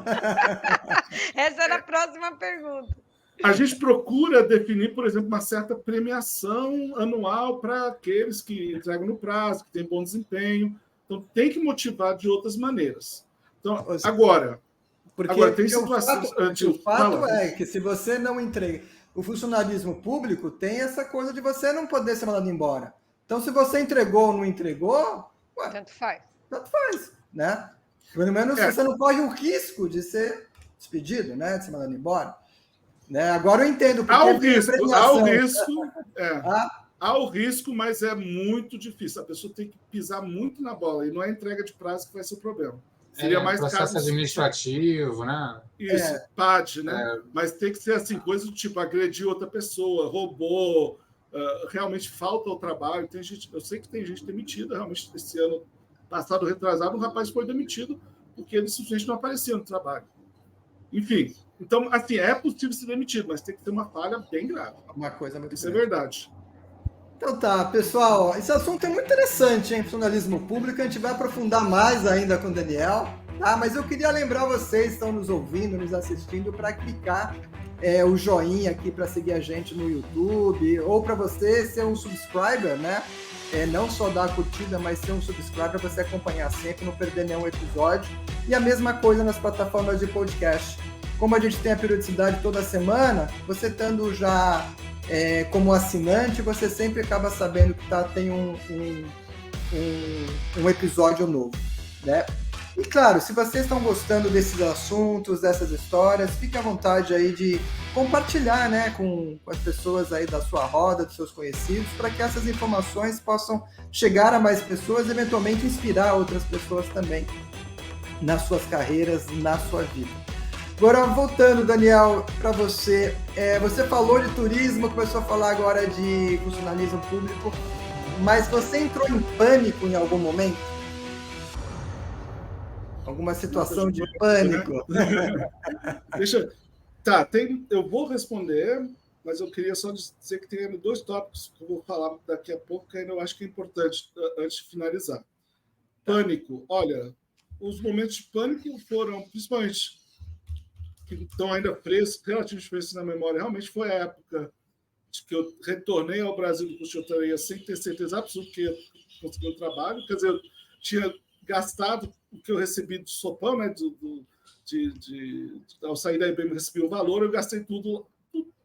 Essa era a próxima pergunta. A gente procura definir, por exemplo, uma certa premiação anual para aqueles que entregam no prazo, que têm bom desempenho. Então, tem que motivar de outras maneiras. Então, agora tem situações... O fato é que se você não entrega... O funcionalismo público tem essa coisa de você não poder ser mandado embora. Então, se você entregou ou não entregou... Tanto faz. Tanto faz, né? Pelo menos você não corre o risco de ser despedido, né? De ser mandado embora. Né? Agora eu entendo. Há o risco, mas é muito difícil. A pessoa tem que pisar muito na bola. E não é a entrega de prazo que vai ser o problema. Seria mais processo administrativo, né? Isso, PAD, né? Mas tem que ser assim, coisa do tipo agredir outra pessoa, roubou, realmente falta o trabalho. Eu sei que tem gente demitida, realmente, esse ano passado, retrasado, um rapaz foi demitido porque ele simplesmente não aparecia no trabalho. Enfim, então, assim, é possível ser demitido, mas tem que ter uma falha bem grave. Uma coisa muito Isso grave. É verdade. Então tá, pessoal, esse assunto é muito interessante, hein? Funcionalismo público, a gente vai aprofundar mais ainda com o Daniel, tá? Mas eu queria lembrar vocês que estão nos ouvindo, nos assistindo, para clicar o joinha aqui para seguir a gente no YouTube, ou para você ser um subscriber, né? Não só dar a curtida, mas ser um subscriber para você acompanhar sempre, não perder nenhum episódio. E a mesma coisa nas plataformas de podcast. Como a gente tem a periodicidade toda semana, você estando já como assinante, você sempre acaba sabendo que tem um episódio novo, né? E claro, se vocês estão gostando desses assuntos, dessas histórias, fique à vontade aí de compartilhar, né, com as pessoas aí da sua roda, dos seus conhecidos, para que essas informações possam chegar a mais pessoas e eventualmente inspirar outras pessoas também nas suas carreiras, na sua vida. Agora, voltando, Daniel, para você, você falou de turismo, começou a falar agora de funcionalismo público, mas você entrou em pânico em algum momento? Alguma situação de pânico? Eu vou responder, mas eu queria só dizer que tem 2 tópicos que eu vou falar daqui a pouco, que ainda eu acho que é importante antes de finalizar. Pânico. Olha, os momentos de pânico foram, principalmente, que estão ainda relativamente frescos na memória, realmente foi a época de que eu retornei ao Brasil do curso de hotelaria sem ter certeza absoluta que ia conseguir um trabalho. Quer dizer, eu tinha gastado o que eu recebi do sopão, né, ao sair da IBM eu recebi um valor, eu gastei tudo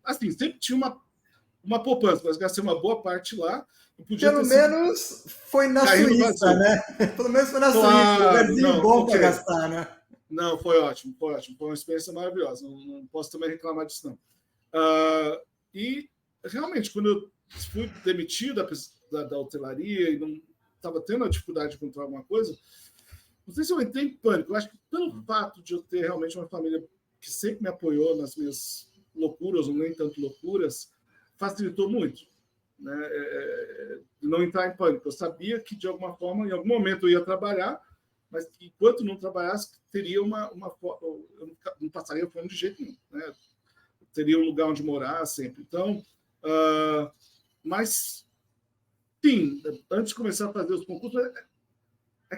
assim, sempre tinha uma poupança, mas gastei uma boa parte lá. Pelo menos foi na Suíça, né? Pelo menos foi na Suíça, um lugarzinho bom para gastar, né? Não, foi ótimo. Foi uma experiência maravilhosa. Não posso também reclamar disso, não. E, realmente, quando eu fui demitido da hotelaria e não estava tendo a dificuldade de encontrar alguma coisa, não sei se eu entrei em pânico. Eu acho que pelo fato de eu ter realmente uma família que sempre me apoiou nas minhas loucuras, ou nem tanto loucuras, facilitou muito, né? Não entrar em pânico. Eu sabia que, de alguma forma, em algum momento eu ia trabalhar, mas que, enquanto não trabalhasse, teria eu não passaria fome de jeito nenhum, né? Teria um lugar onde morar sempre. Então, mas, sim, antes de começar a fazer os concursos,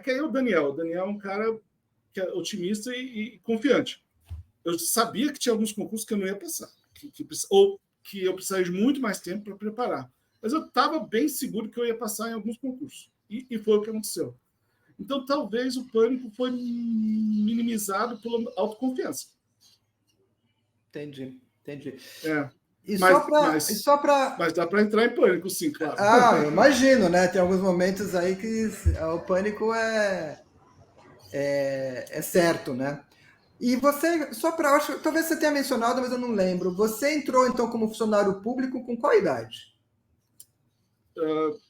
que aí o Daniel é um cara que é otimista e confiante. Eu sabia que tinha alguns concursos que eu não ia passar, ou que eu precisaria de muito mais tempo para preparar. Mas eu estava bem seguro que eu ia passar em alguns concursos. E foi o que aconteceu. Então, talvez o pânico foi minimizado pela autoconfiança. Entendi. Mas dá para entrar em pânico, sim, claro. Eu imagino, né? Tem alguns momentos aí que o pânico é certo, né? E você, talvez você tenha mencionado, mas eu não lembro. Você entrou, então, como funcionário público com qual idade?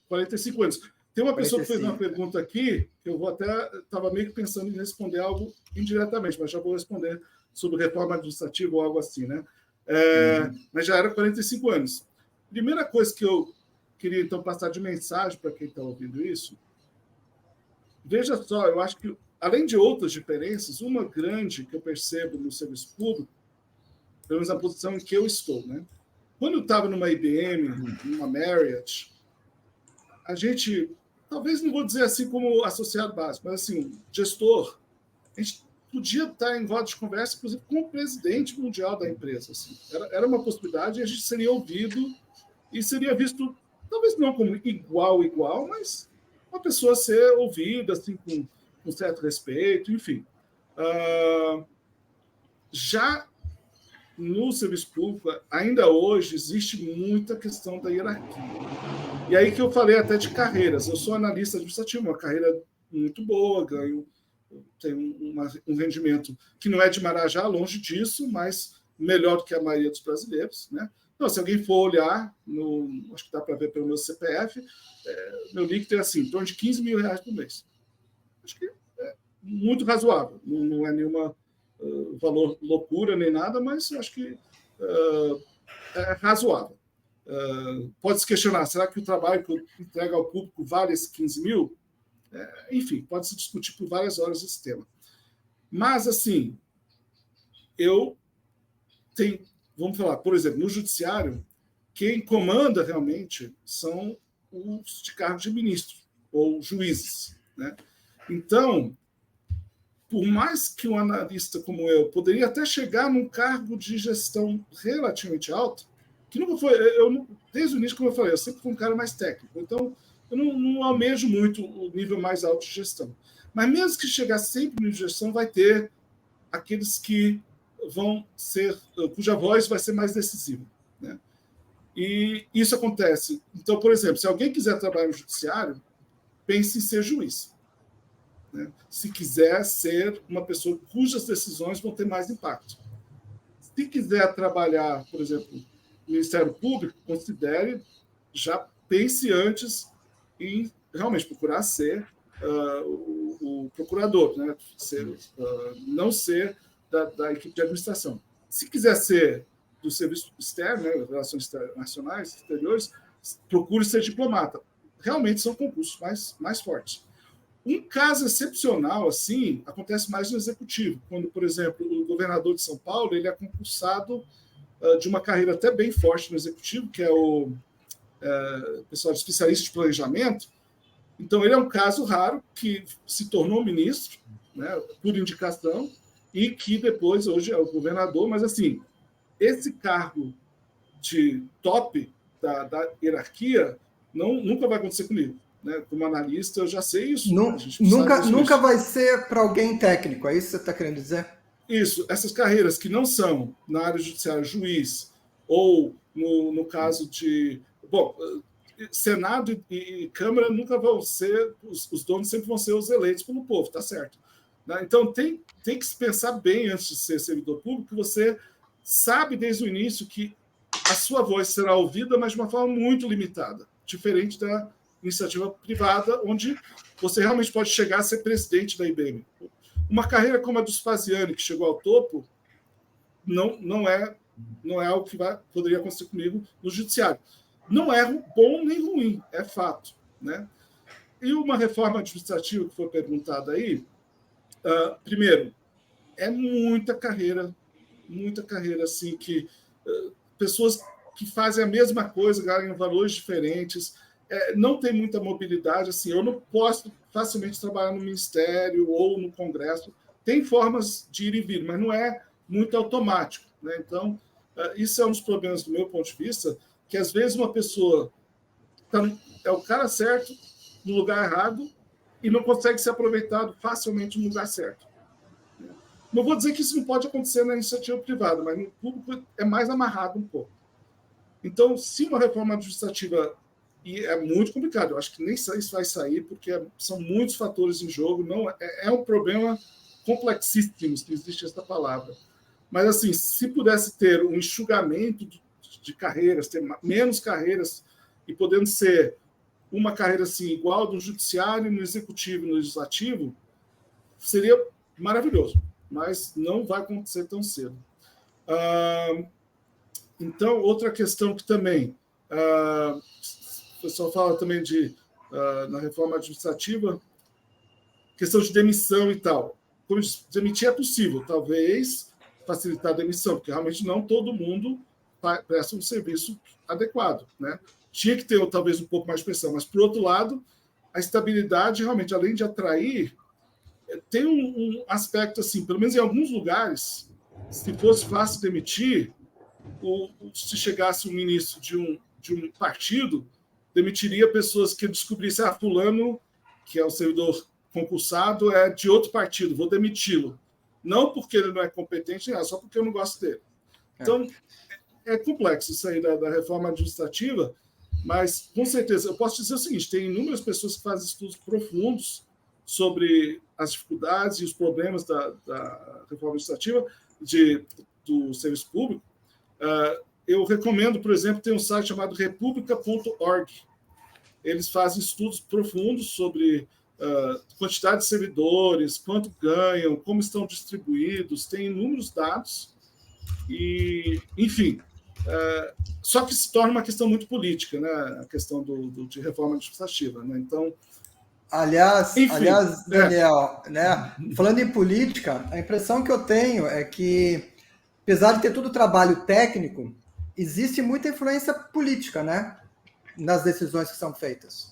45 anos. Tem uma pessoa 45. que fez uma pergunta aqui, que eu estava meio que pensando em responder algo indiretamente, mas já vou responder sobre reforma administrativa ou algo assim, né? Mas já era 45 anos. Primeira coisa que eu queria, então, passar de mensagem para quem está ouvindo isso, veja só, eu acho que, além de outras diferenças, uma grande que eu percebo no serviço público, pelo menos na posição em que eu estou, né? Quando eu estava numa IBM, numa Marriott, a gente, talvez não vou dizer assim como associado básico, mas assim, gestor, a gente podia estar em roda de conversa, inclusive, com o presidente mundial da empresa. Assim. Era uma possibilidade e a gente seria ouvido e seria visto, talvez não como igual, mas uma pessoa ser ouvida assim, com certo respeito, enfim. Já no serviço público, ainda hoje, existe muita questão da hierarquia. E aí que eu falei até de carreiras. Eu sou analista administrativo, uma carreira muito boa, tenho um rendimento que não é de Marajá, longe disso, mas melhor do que a maioria dos brasileiros, né? Então, se alguém for olhar, acho que dá para ver pelo meu CPF, meu líquido é assim, em torno de R$15 mil por mês. Acho que é muito razoável, não é nenhuma valor loucura nem nada, mas eu acho que é razoável. Pode se questionar, será que o trabalho que eu entrego ao público vale esses 15 mil? Enfim, pode se discutir por várias horas esse tema. Mas, assim, vamos falar, por exemplo, no judiciário, quem comanda realmente são os de cargo de ministro ou juízes, né? Então, por mais que um analista como eu poderia até chegar num cargo de gestão relativamente alto, que nunca foi, desde o início, como eu falei, eu sempre fui um cara mais técnico, então eu não almejo muito o nível mais alto de gestão. Mas mesmo que chegar sempre no nível de gestão, vai ter aqueles que vão ser, cuja voz vai ser mais decisiva, né? E isso acontece. Então, por exemplo, se alguém quiser trabalhar no judiciário, pense em ser juiz, né? Se quiser ser uma pessoa cujas decisões vão ter mais impacto. Se quiser trabalhar, por exemplo, no Ministério Público, considere, já pense antes em realmente procurar ser o procurador, né? Não ser da equipe de administração. Se quiser ser do serviço externo, né, relações internacionais, exteriores, procure ser diplomata. Realmente são concursos mais fortes. Um caso excepcional, assim, acontece mais no executivo, quando, por exemplo, o governador de São Paulo ele é concursado de uma carreira até bem forte no executivo, que é o pessoal de especialista de planejamento. Então, ele é um caso raro que se tornou ministro, né, por indicação, e que depois, hoje, é o governador, mas, assim, esse cargo de top da hierarquia nunca vai acontecer comigo, né? Como analista, eu já sei isso. Nunca vai ser para alguém técnico, é isso que você está querendo dizer? Isso, essas carreiras que não são na área judiciária juiz, ou no caso de... Bom, Senado e Câmara nunca vão ser... Os donos sempre vão ser os eleitos pelo povo, tá certo. Então, tem que se pensar bem antes de ser servidor público, que você sabe desde o início que a sua voz será ouvida, mas de uma forma muito limitada, diferente da iniciativa privada, onde você realmente pode chegar a ser presidente da IBM. Uma carreira como a do Spaziani, que chegou ao topo, não é algo que poderia acontecer comigo no judiciário. Não é bom nem ruim, é fato, né? E uma reforma administrativa que foi perguntada aí, primeiro, é muita carreira assim, que pessoas que fazem a mesma coisa ganham valores diferentes, não tem muita mobilidade. Assim, eu não posso facilmente trabalhar no Ministério ou no Congresso. Tem formas de ir e vir, mas não é muito automático, né? Então, isso é um dos problemas do meu ponto de vista, que às vezes uma pessoa é o cara certo no lugar errado e não consegue ser aproveitado facilmente no lugar certo. Não vou dizer que isso não pode acontecer na iniciativa privada, mas no público é mais amarrado um pouco. Então, se uma reforma administrativa... E é muito complicado, eu acho que nem isso vai sair, porque são muitos fatores em jogo, é um problema complexíssimo, se existe essa palavra. Mas, assim, se pudesse ter um enxugamento de carreiras, ter menos carreiras, e podendo ser uma carreira assim, igual no judiciário, no executivo e no legislativo, seria maravilhoso. Mas não vai acontecer tão cedo. Então, outra questão que também o pessoal fala também na reforma administrativa, questão de demissão e tal. Como demitir é possível, talvez facilitar a demissão, porque realmente não todo mundo presta um serviço adequado, né? Tinha que ter talvez um pouco mais de pressão, mas, por outro lado, a estabilidade, realmente, além de atrair, tem um aspecto assim, pelo menos em alguns lugares, se fosse fácil demitir, se chegasse um ministro de um partido, demitiria pessoas que descobrissem, fulano, que é o servidor concursado, é de outro partido, vou demiti-lo. Não porque ele não é competente, só porque eu não gosto dele. Então, é complexo isso aí da reforma administrativa, mas, com certeza, eu posso dizer o seguinte, tem inúmeras pessoas que fazem estudos profundos sobre as dificuldades e os problemas da reforma administrativa do serviço público. Eu recomendo, por exemplo, tem um site chamado republica.org. Eles fazem estudos profundos sobre quantidade de servidores, quanto ganham, como estão distribuídos, tem inúmeros dados. E, enfim, só que se torna uma questão muito política, né? A questão de reforma administrativa, né? Então, aliás, Daniel, né? Falando em política, a impressão que eu tenho é que, apesar de ter todo o trabalho técnico, existe muita influência política, né? Nas decisões que são feitas.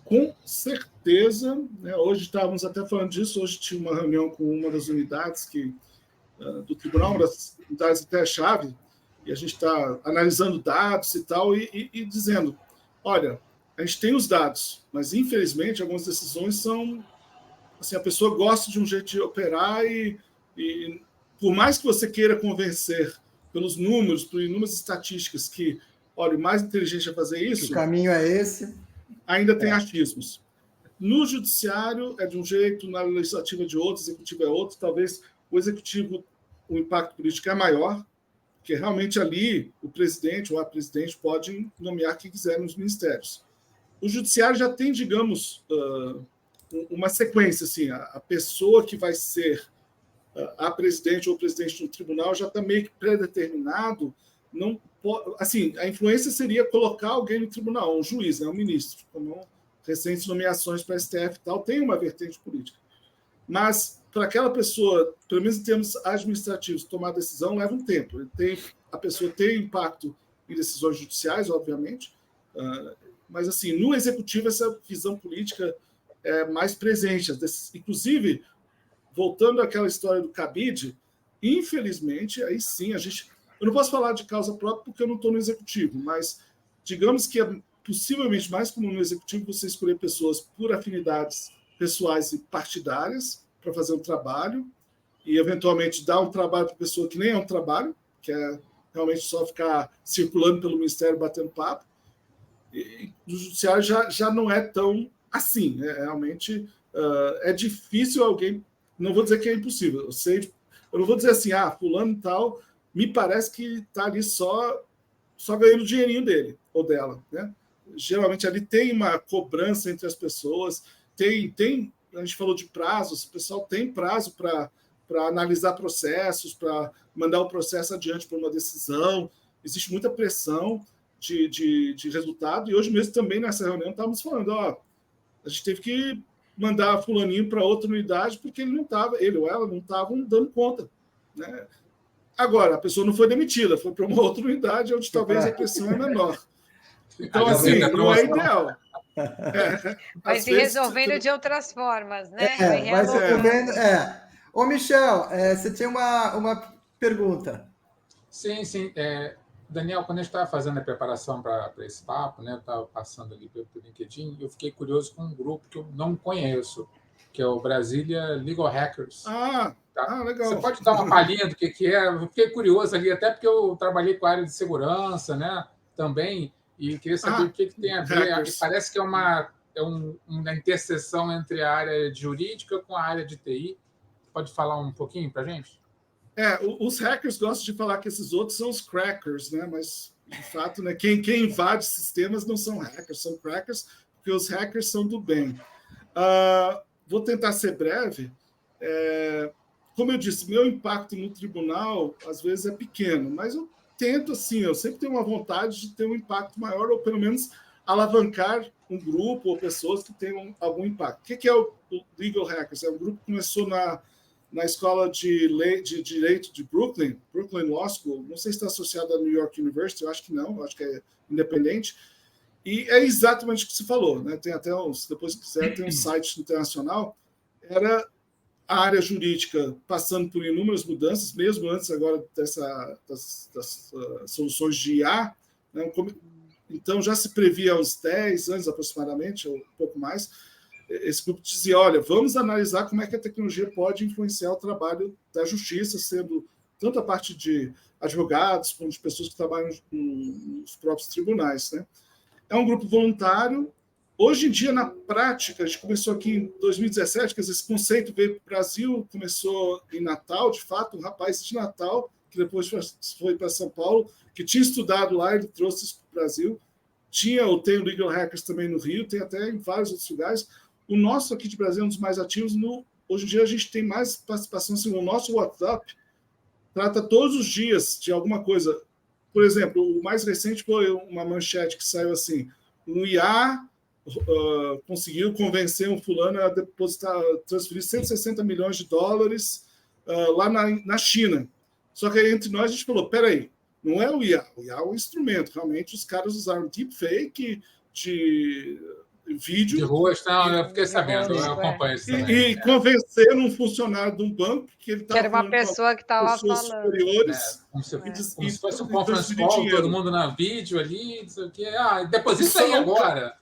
Com certeza, né? Hoje estávamos até falando disso, hoje tinha uma reunião com uma das unidades do tribunal, uma das unidades até a chave, e a gente está analisando dados e tal, e dizendo, olha, a gente tem os dados, mas infelizmente algumas decisões são, assim, a pessoa gosta de um jeito de operar e por mais que você queira convencer pelos números, por inúmeras estatísticas, que, olha, o mais inteligente a fazer isso... O caminho é esse. Ainda tem achismos. No judiciário é de um jeito, na legislativa é de outro, no executivo é outro. Talvez o executivo, o impacto político é maior, porque realmente ali o presidente ou a presidente pode nomear quem quiser nos ministérios. O judiciário já tem, digamos, uma sequência. Assim, a pessoa que vai ser a presidente ou o presidente do tribunal já está meio que predeterminado. Não pode, assim, a influência seria colocar alguém no tribunal, um juiz, né, um ministro, como recentes nomeações para a STF e tal, tem uma vertente política. Mas, para aquela pessoa, pelo menos em termos administrativos, tomar decisão leva um tempo. A pessoa tem impacto em decisões judiciais, obviamente, mas, assim, no executivo, essa visão política é mais presente. Inclusive, voltando àquela história do cabide, infelizmente, aí sim, eu não posso falar de causa própria porque eu não estou no executivo, mas digamos que é possivelmente mais comum no executivo você escolher pessoas por afinidades pessoais e partidárias para fazer um trabalho e, eventualmente, dar um trabalho para pessoa que nem é um trabalho, que é realmente só ficar circulando pelo Ministério batendo papo. E no judiciário já não é tão assim. Né? Realmente é difícil alguém... Não vou dizer que é impossível. Eu não vou dizer assim, fulano e tal, me parece que está ali só ganhando o dinheirinho dele ou dela. Né? Geralmente ali tem uma cobrança entre as pessoas, a gente falou de prazos, o pessoal tem prazo para analisar processos, para mandar o processo adiante para uma decisão. Existe muita pressão de resultado, e hoje mesmo também nessa reunião estávamos falando, a gente teve que mandar fulaninho para outra unidade porque ele ou ela não estavam dando conta. Né? Agora, a pessoa não foi demitida, foi para uma outra unidade onde talvez a pressão é menor. Então, assim, não é ideal. Vai se resolvendo de outras formas, né? Vai se resolvendo. Ô, Michel, você tinha uma pergunta. Sim. Daniel, quando a gente estava fazendo a preparação para esse papo, né, eu estava passando ali pelo LinkedIn, eu fiquei curioso com um grupo que eu não conheço, que é o Brasília Legal Hackers. Legal. Você pode dar uma palhinha do que é? Eu fiquei curioso ali, até porque eu trabalhei com a área de segurança, né, também, e queria saber o que tem a ver. Hackers. Parece que é uma interseção entre a área jurídica com a área de TI. Pode falar um pouquinho para a gente? Os hackers gostam de falar que esses outros são os crackers, né? Mas, de fato, né, quem invade sistemas não são hackers, são crackers, porque os hackers são do bem. Vou tentar ser breve. Como eu disse, meu impacto no tribunal, às vezes, é pequeno, mas eu tento, assim, eu sempre tenho uma vontade de ter um impacto maior, ou pelo menos alavancar um grupo ou pessoas que tenham algum impacto. O que é o Legal Hackers? É um grupo que começou na Escola de Direito de Brooklyn Law School. Não sei se está associado à New York University, eu acho que não, eu acho que é independente. E é exatamente o que você falou, né? Tem até depois que quiser, tem um site internacional. Era a área jurídica passando por inúmeras mudanças, mesmo antes agora das soluções de IA. Né? Então, já se previa há uns 10 anos aproximadamente, ou um pouco mais, esse grupo dizia, olha, vamos analisar como é que a tecnologia pode influenciar o trabalho da justiça, sendo tanto a parte de advogados, como de pessoas que trabalham nos próprios tribunais. Né? É um grupo voluntário. Hoje em dia, na prática, a gente começou aqui em 2017, quer dizer, esse conceito veio para o Brasil, começou em Natal, de fato, um rapaz de Natal, que depois foi para São Paulo, que tinha estudado lá, ele trouxe isso para o Brasil. Tem o Legal Hackers também no Rio, tem até em vários outros lugares. O nosso aqui de Brasil é um dos mais ativos. Hoje em dia, a gente tem mais participação. Assim, o nosso WhatsApp trata todos os dias de alguma coisa. Por exemplo, o mais recente foi uma manchete que saiu assim, um IA conseguiu convencer um fulano a transferir 160 milhões de dólares lá na China. Só que aí, entre nós, a gente falou, peraí, não é o IA é um instrumento. Realmente, os caras usaram deepfake de vídeo. De ruas, não, eu fiquei sabendo, eu acompanho isso também. E convencer um funcionário de um banco que ele estava era uma pessoa que estava falando. Superiores. Como se fosse um conference call, todo mundo na vídeo ali, não sei o quê. Deposita aí agora.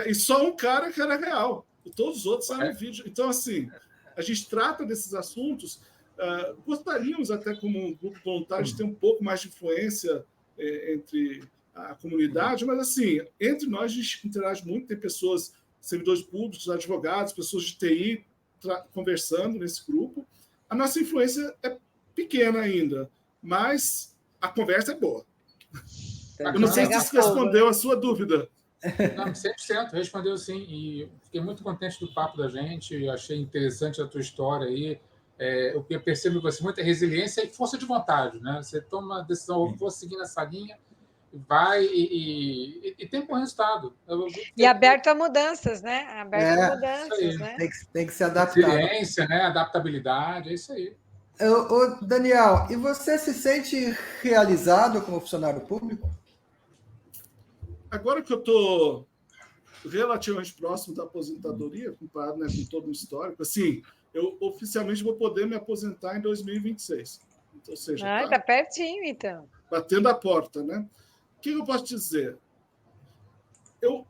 E só um cara que era real. Todos os outros eram vídeo. Então, assim, a gente trata desses assuntos. Gostaríamos até, como um grupo voluntário, de ter um pouco mais de influência entre a comunidade, mas, assim, entre nós a gente interage muito, tem pessoas, servidores públicos, advogados, pessoas de TI conversando nesse grupo. A nossa influência é pequena ainda, mas a conversa é boa. Eu não sei se isso respondeu a sua dúvida. Não, 100%, respondeu sim, e fiquei muito contente do papo da gente, achei interessante a tua história aí. O que eu percebo em você, muita resiliência e força de vontade, né? Você toma uma decisão, eu vou seguir nessa linha, vai e tem bom resultado. E aberto a mudanças, né? Aberto a mudanças, né? Tem que se adaptar. Resiliência, né? Adaptabilidade, é isso aí. Ô, Daniel, e você se sente realizado como funcionário público? Agora que eu estou relativamente próximo da aposentadoria, comparado, né, com todo o histórico, assim, eu oficialmente vou poder me aposentar em 2026. Então, ou seja, tá pertinho, então. Batendo a porta, né? O que eu posso dizer? Eu,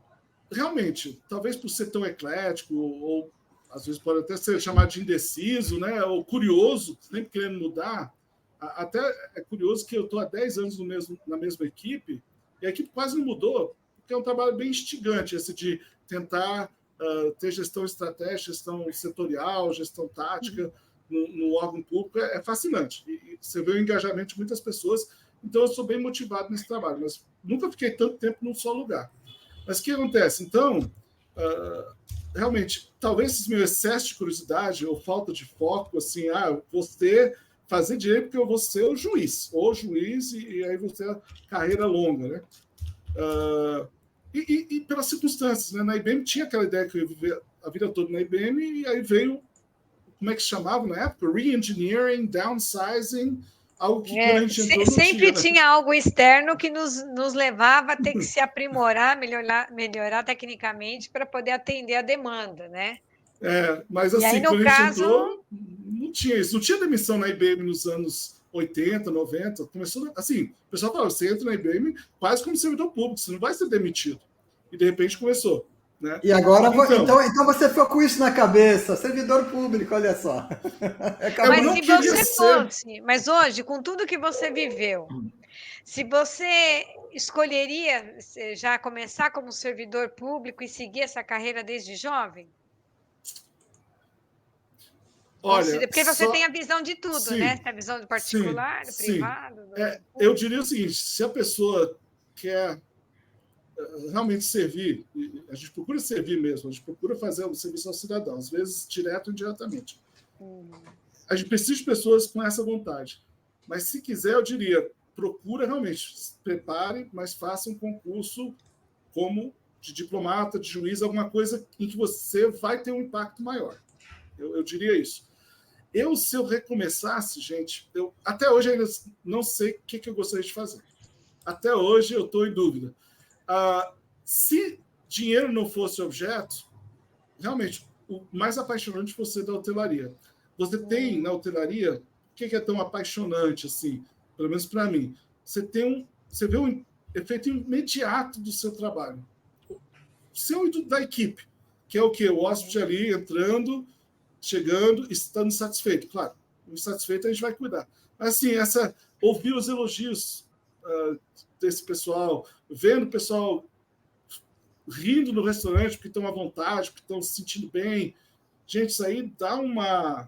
realmente, talvez por ser tão eclético, ou às vezes pode até ser chamado de indeciso, né, ou curioso, sempre querendo mudar, até é curioso que eu estou há 10 anos na mesma equipe, e a equipe quase não mudou, porque é um trabalho bem instigante, esse de tentar ter gestão estratégica, gestão setorial, gestão tática no órgão público, é fascinante. E você vê o engajamento de muitas pessoas, então eu sou bem motivado nesse trabalho, mas nunca fiquei tanto tempo num só lugar. Mas o que acontece? Então, realmente, talvez esse meu excesso de curiosidade ou falta de foco, assim, eu vou fazer direito porque eu vou ser o juiz, e aí vou ter a carreira longa, né? E pelas circunstâncias, né? Na IBM tinha aquela ideia que eu ia viver a vida toda na IBM, e aí veio, como é que se chamava na época? Re-engineering, downsizing, algo que quando a gente entrou sempre tinha algo externo que nos levava a ter que se aprimorar, melhorar tecnicamente para poder atender a demanda, né? Mas assim, aí, quando a gente entrou, não tinha isso. Não tinha demissão na IBM nos anos 80, 90. Começou assim, o pessoal falava, você entra na IBM quase como servidor público, você não vai ser demitido. E de repente começou. Né? E agora, então você ficou com isso na cabeça, servidor público, olha só. Mas se você fosse, mas hoje, com tudo que você viveu, se você escolheria já começar como servidor público e seguir essa carreira desde jovem? Olha, porque você tem a visão de tudo, sim, né? A visão do particular, do privado. Eu diria o seguinte: se a pessoa quer realmente servir, a gente procura servir mesmo, a gente procura fazer o serviço ao cidadão, às vezes direto ou indiretamente. A gente precisa de pessoas com essa vontade. Mas se quiser, eu diria, procura realmente, se prepare, mas faça um concurso como de diplomata, de juiz, alguma coisa em que você vai ter um impacto maior. Eu diria isso. Se eu recomeçasse, gente, até hoje ainda não sei o que eu gostaria de fazer. Até hoje eu estou em dúvida. Se dinheiro não fosse objeto, realmente, o mais apaixonante fosse da hotelaria. Você tem na hotelaria, o que é tão apaixonante, assim, pelo menos para mim? Você vê um efeito imediato do seu trabalho. Seu e da equipe, que é o quê? O hóspede ali entrando, chegando, estando satisfeito. Claro, insatisfeito a gente vai cuidar. Mas, assim, ouvir os elogios desse pessoal, vendo o pessoal rindo no restaurante porque estão à vontade, porque estão se sentindo bem. Gente, isso aí dá uma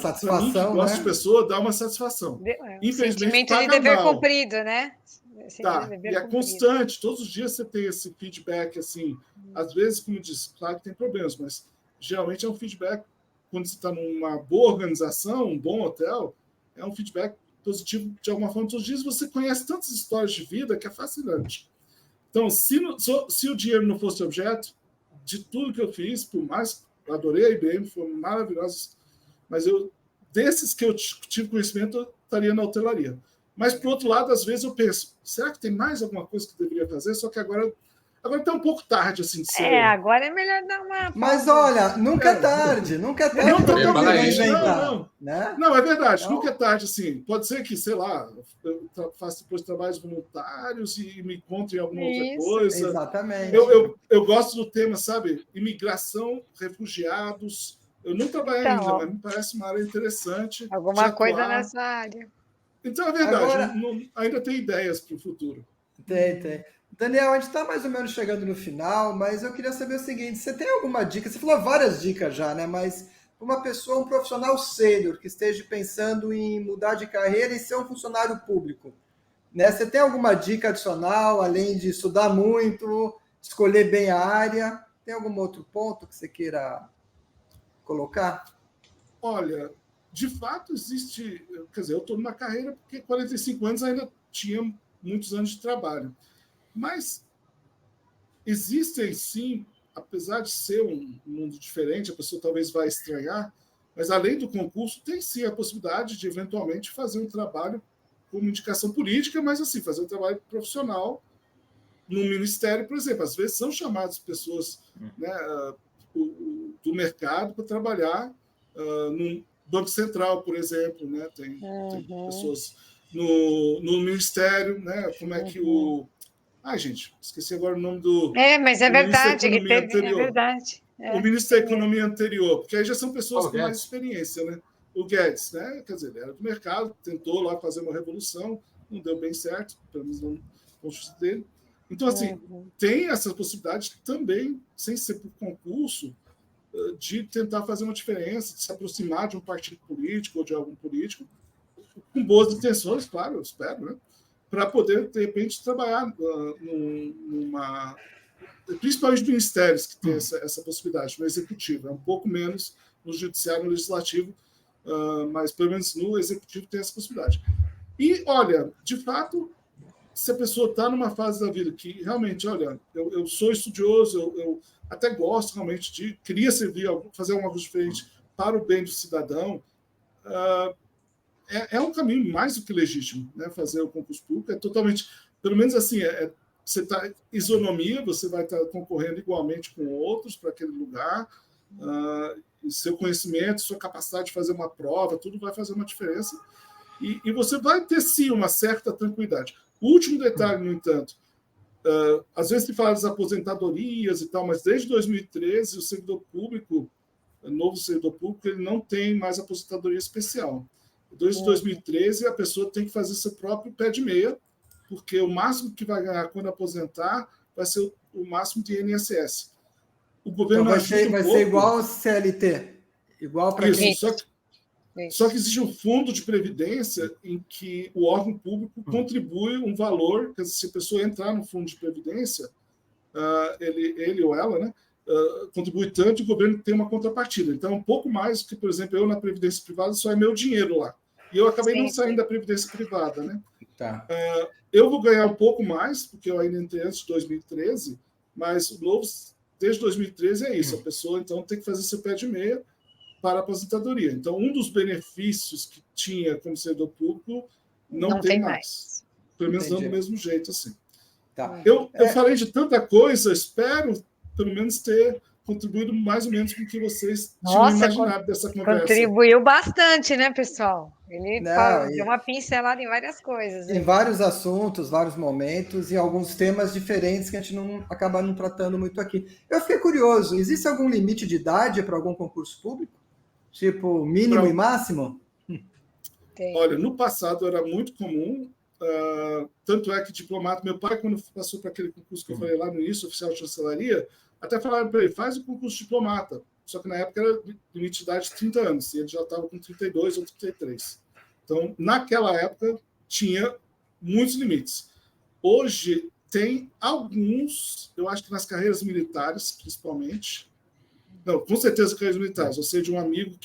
satisfação, mim, que gosto de pessoa, dá uma satisfação. Infelizmente, sentimento de dever cumprido, né? E é constante. Todos os dias você tem esse feedback, assim. Às vezes, como eu disse, claro que tem problemas, mas geralmente é um feedback, quando você está numa boa organização, um bom hotel, é um feedback positivo de alguma forma. Todos os dias você conhece tantas histórias de vida que é fascinante. Então, se o dinheiro não fosse objeto, de tudo que eu fiz, por mais eu adorei a IBM, foi maravilhosa, mas desses que eu tive conhecimento, eu estaria na hotelaria. Mas, por outro lado, às vezes eu penso, será que tem mais alguma coisa que eu deveria fazer? Só que agora está um pouco tarde, assim, de ser... agora é melhor dar uma... Mas, olha, nunca é tarde. Nunca é tarde. Não, é verdade. Nunca é tarde, assim. Pode ser que, sei lá, eu faça depois trabalhos voluntários e me encontre em alguma outra coisa. Exatamente. Eu gosto do tema, sabe? Imigração, refugiados, Eu não trabalhei Então, ainda, mas me parece uma área interessante. alguma de coisa atuar. nessa área. Então, é verdade, Agora- ainda tem ideias para o futuro. Tem. Daniel, a gente está mais ou menos chegando no final, mas eu queria saber o seguinte: você tem alguma dica? Você falou várias dicas já, né? Mas para uma pessoa, um profissional sênior que esteja pensando em mudar de carreira e ser um funcionário público, né? Você tem alguma dica adicional, além de estudar muito, escolher bem a área? Tem algum outro ponto que você queira colocar? Olha, de fato existe. Quer dizer, eu estou numa carreira porque 45 anos ainda tinha muitos anos de trabalho. Mas existem, sim, apesar de ser um mundo diferente, a pessoa talvez vai estranhar, mas além do concurso, tem sim a possibilidade de eventualmente fazer um trabalho como indicação política, mas assim, fazer um trabalho profissional no ministério, por exemplo. Às vezes são chamadas pessoas, né, do mercado para trabalhar no Banco Central, por exemplo, né? Tem pessoas no ministério, né? Como é que o... Ai, gente, esqueci agora o nome do... Mas é do ministro da verdade, que Economia teve, é anterior. verdade. O ministro da Economia anterior, porque aí já são pessoas Paulo com mais Guedes. experiência, né? O Guedes, né? Quer dizer, ele era do mercado, tentou lá fazer uma revolução, não deu bem certo, pelo menos não construção dele. Então, assim, tem essa possibilidade também, sem ser por concurso, de tentar fazer uma diferença, de se aproximar de um partido político ou de algum político, com boas intenções, claro, eu espero, né? Para poder, de repente, trabalhar numa... Principalmente ministérios que têm essa possibilidade, no executivo, é um pouco menos no judiciário, no legislativo, mas pelo menos no executivo tem essa possibilidade. E, olha, de fato, se a pessoa está numa fase da vida que realmente, olha, eu sou estudioso, eu até gosto realmente queria servir, fazer alguma coisa diferente para o bem do cidadão, é um caminho mais do que legítimo, né? Fazer o concurso público é totalmente, pelo menos assim, você está isonomia, você vai estar concorrendo igualmente com outros para aquele lugar, e seu conhecimento, sua capacidade de fazer uma prova, tudo vai fazer uma diferença, e você vai ter sim uma certa tranquilidade. O último detalhe, no entanto, às vezes se fala das aposentadorias e tal, mas desde 2013 o servidor público, o novo servidor público, ele não tem mais aposentadoria especial. Desde 2013 a pessoa tem que fazer seu próprio pé de meia, porque o máximo que vai ganhar quando aposentar vai ser o máximo de INSS. O governo Então ajuda vai ser igual ao CLT, igual para quem... Só que existe um fundo de previdência em que o órgão público contribui um valor, quer dizer, se a pessoa entrar no fundo de previdência, ele ou ela, né, contribui tanto e o governo tem uma contrapartida. Então, um pouco mais que, por exemplo, eu na previdência privada só é meu dinheiro lá. E eu acabei não saindo da previdência privada, né? Tá. Eu vou ganhar um pouco mais, porque eu ainda entrei antes de 2013, mas o novo, desde 2013 é isso. A pessoa, então, tem que fazer seu pé de meia para a aposentadoria. Então, um dos benefícios que tinha como servidor público não tem mais. Pelo menos não do mesmo jeito, assim. Tá. Eu falei de tanta coisa, espero, pelo menos, ter contribuído mais ou menos com o que vocês tinham imaginado dessa conversa. Contribuiu bastante, né, pessoal? Ele deu uma pincelada em várias coisas. Em vários assuntos, vários momentos e alguns temas diferentes que a gente acaba não tratando muito aqui. Eu fiquei curioso, existe algum limite de idade para algum concurso público? Tipo, mínimo e máximo? Tem. Olha, no passado era muito comum, tanto é que diplomata, meu pai, quando passou para aquele concurso que eu falei lá no início, oficial de chancelaria, até falaram para ele, faz o concurso de diplomata. Só que na época era limite de idade de 30 anos, e ele já estava com 32 ou 33. Então, naquela época, tinha muitos limites. Hoje, tem alguns, eu acho que nas carreiras militares, principalmente, não, com certeza carreiras militares, ou seja, um amigo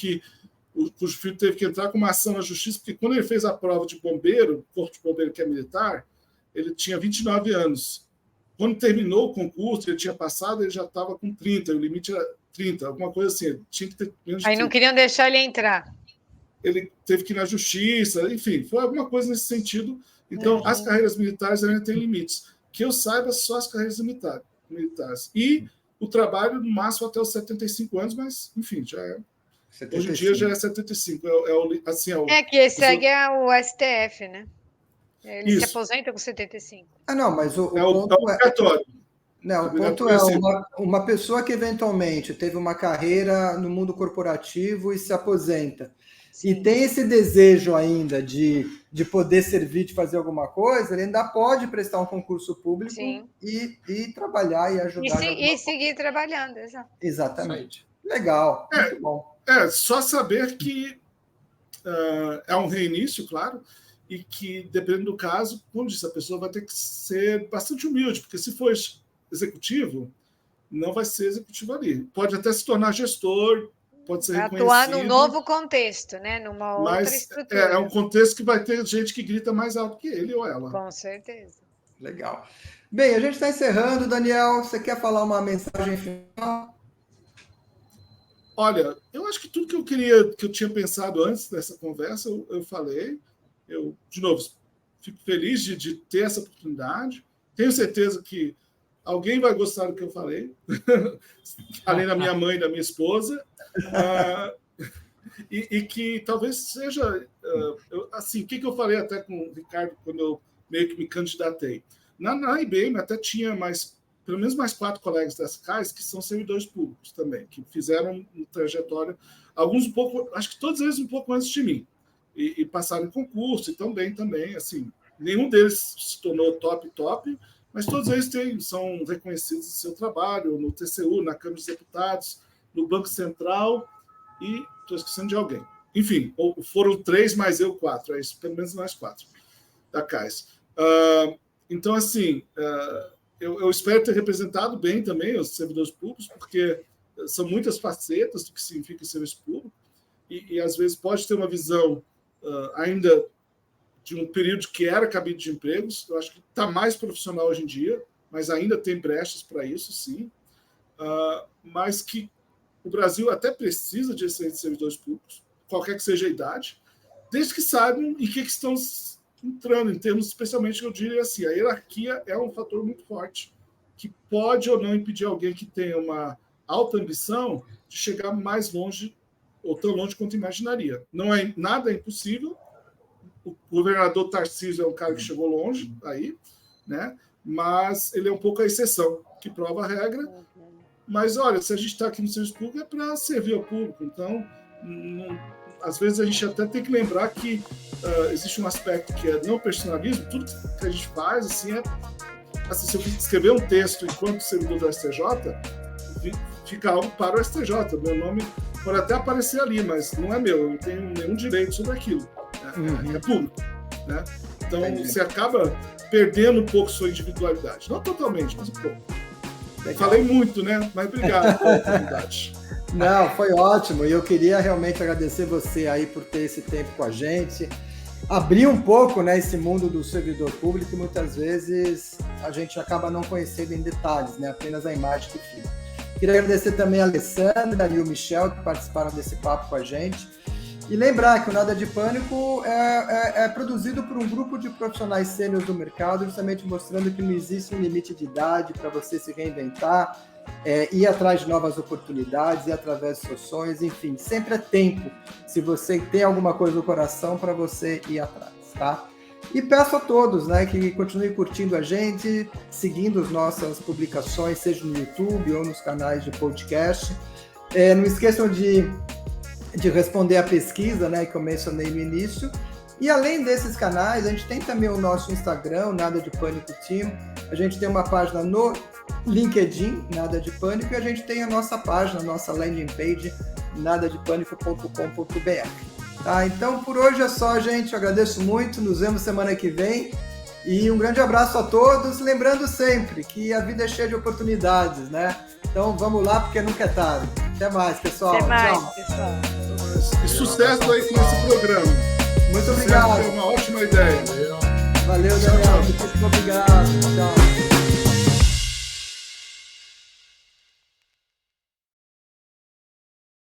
cujo filho teve que entrar com uma ação na justiça, porque quando ele fez a prova de bombeiro, corpo de bombeiro que é militar, ele tinha 29 anos. Quando terminou o concurso, ele tinha passado, ele já estava com 30, o limite era 30, alguma coisa assim. Ele tinha que ter menos de 30. Aí não queriam deixar ele entrar. Ele teve que ir na justiça, enfim, foi alguma coisa nesse sentido. Então, as carreiras militares ainda têm limites. Que eu saiba, só as carreiras militares. E o trabalho, no máximo, até os 75 anos, mas, enfim, já é. 75. Hoje em dia já é 75. Que segue o STF, né? Ele se aposenta com 75. Não, mas o ponto obrigatório. Não, o ponto é uma pessoa que eventualmente teve uma carreira no mundo corporativo e se aposenta. Sim. E tem esse desejo ainda de poder servir, de fazer alguma coisa, ele ainda pode prestar um concurso público e trabalhar e ajudar. E seguir trabalhando, exato. Exatamente. Legal, muito bom. Só saber que é um reinício, claro, e que, dependendo do caso, como disse, a pessoa vai ter que ser bastante humilde, porque se for executivo, não vai ser executivo ali. Pode até se tornar gestor, pode ser reconhecido. Atuar num novo contexto, né? Numa outra estrutura. É um contexto que vai ter gente que grita mais alto que ele ou ela. Com certeza. Legal. Bem, a gente está encerrando, Daniel. Você quer falar uma mensagem final? Olha, eu acho que tudo que eu tinha pensado antes dessa conversa, eu falei. Eu, de novo, fico feliz de ter essa oportunidade. Tenho certeza que alguém vai gostar do que eu falei, além da minha mãe e da minha esposa, e que talvez seja... assim, o que eu falei até com o Ricardo quando eu meio que me candidatei? Na IBM até tinha pelo menos mais 4 colegas dessa CAIS que são servidores públicos também, que fizeram uma trajetória, alguns um pouco, acho que todos eles um pouco antes de mim, e passaram em concurso, e também, assim, nenhum deles se tornou top, mas todos eles são reconhecidos no seu trabalho, no TCU, na Câmara dos Deputados, no Banco Central, e estou esquecendo de alguém. Enfim, foram 3 mais eu 4, é isso, pelo menos mais 4 da CAIS. Então, assim, eu espero ter representado bem também os servidores públicos, porque são muitas facetas do que significa serviço público, e às vezes pode ter uma visão ainda de um período que era cabide de empregos. Eu acho que está mais profissional hoje em dia, mas ainda tem brechas para isso, sim. Mas que o Brasil até precisa de excelentes servidores públicos, qualquer que seja a idade, desde que saibam em que estão entrando, em termos, especialmente, eu diria assim, a hierarquia é um fator muito forte, que pode ou não impedir alguém que tenha uma alta ambição de chegar mais longe, ou tão longe quanto imaginaria. Nada é impossível. O governador Tarcísio é um cara que chegou longe aí, né? Mas ele é um pouco a exceção, que prova a regra. Mas, olha, se a gente está aqui no serviço público, é para servir ao público. Então, às vezes a gente até tem que lembrar que existe um aspecto que é não personalismo. Tudo que a gente faz, assim, assim, se eu escrever um texto enquanto servidor do STJ, fica algo para o STJ. Meu nome pode até aparecer ali, mas não é meu. Eu não tenho nenhum direito sobre aquilo. É público, né? Então você acaba perdendo um pouco sua individualidade, não totalmente, mas um pouco. Falei muito, né? Mas obrigado pela oportunidade. Não, foi ótimo, e eu queria realmente agradecer você aí por ter esse tempo com a gente, abrir um pouco, né, esse mundo do servidor público, que muitas vezes a gente acaba não conhecendo em detalhes, né? Apenas a imagem que fica. Queria agradecer também a Alessandra e o Michel que participaram desse papo com a gente. E lembrar que o Nada de Pânico é produzido por um grupo de profissionais sêniores do mercado, justamente mostrando que não existe um limite de idade para você se reinventar, ir atrás de novas oportunidades, ir através de seus sonhos, enfim, sempre é tempo, se você tem alguma coisa no coração, para você ir atrás, tá? E peço a todos, né, que continuem curtindo a gente, seguindo as nossas publicações, seja no YouTube ou nos canais de podcast. Não esqueçam de responder a pesquisa, né, que eu mencionei no início. E além desses canais, a gente tem também o nosso Instagram, Nada de Pânico Team. A gente tem uma página no LinkedIn, Nada de Pânico, e a gente tem a nossa página, a nossa landing page, nadadepânico.com.br. Tá? Então, por hoje é só, gente. Eu agradeço muito. Nos vemos semana que vem. E um grande abraço a todos. Lembrando sempre que a vida é cheia de oportunidades, né? Então, vamos lá, porque nunca é tarde. Até mais, pessoal. Até mais, tchau. pessoal. E sucesso aí com esse programa. Muito obrigado. Foi uma ótima ideia. Valeu, Daniel. Muito obrigado. Tchau.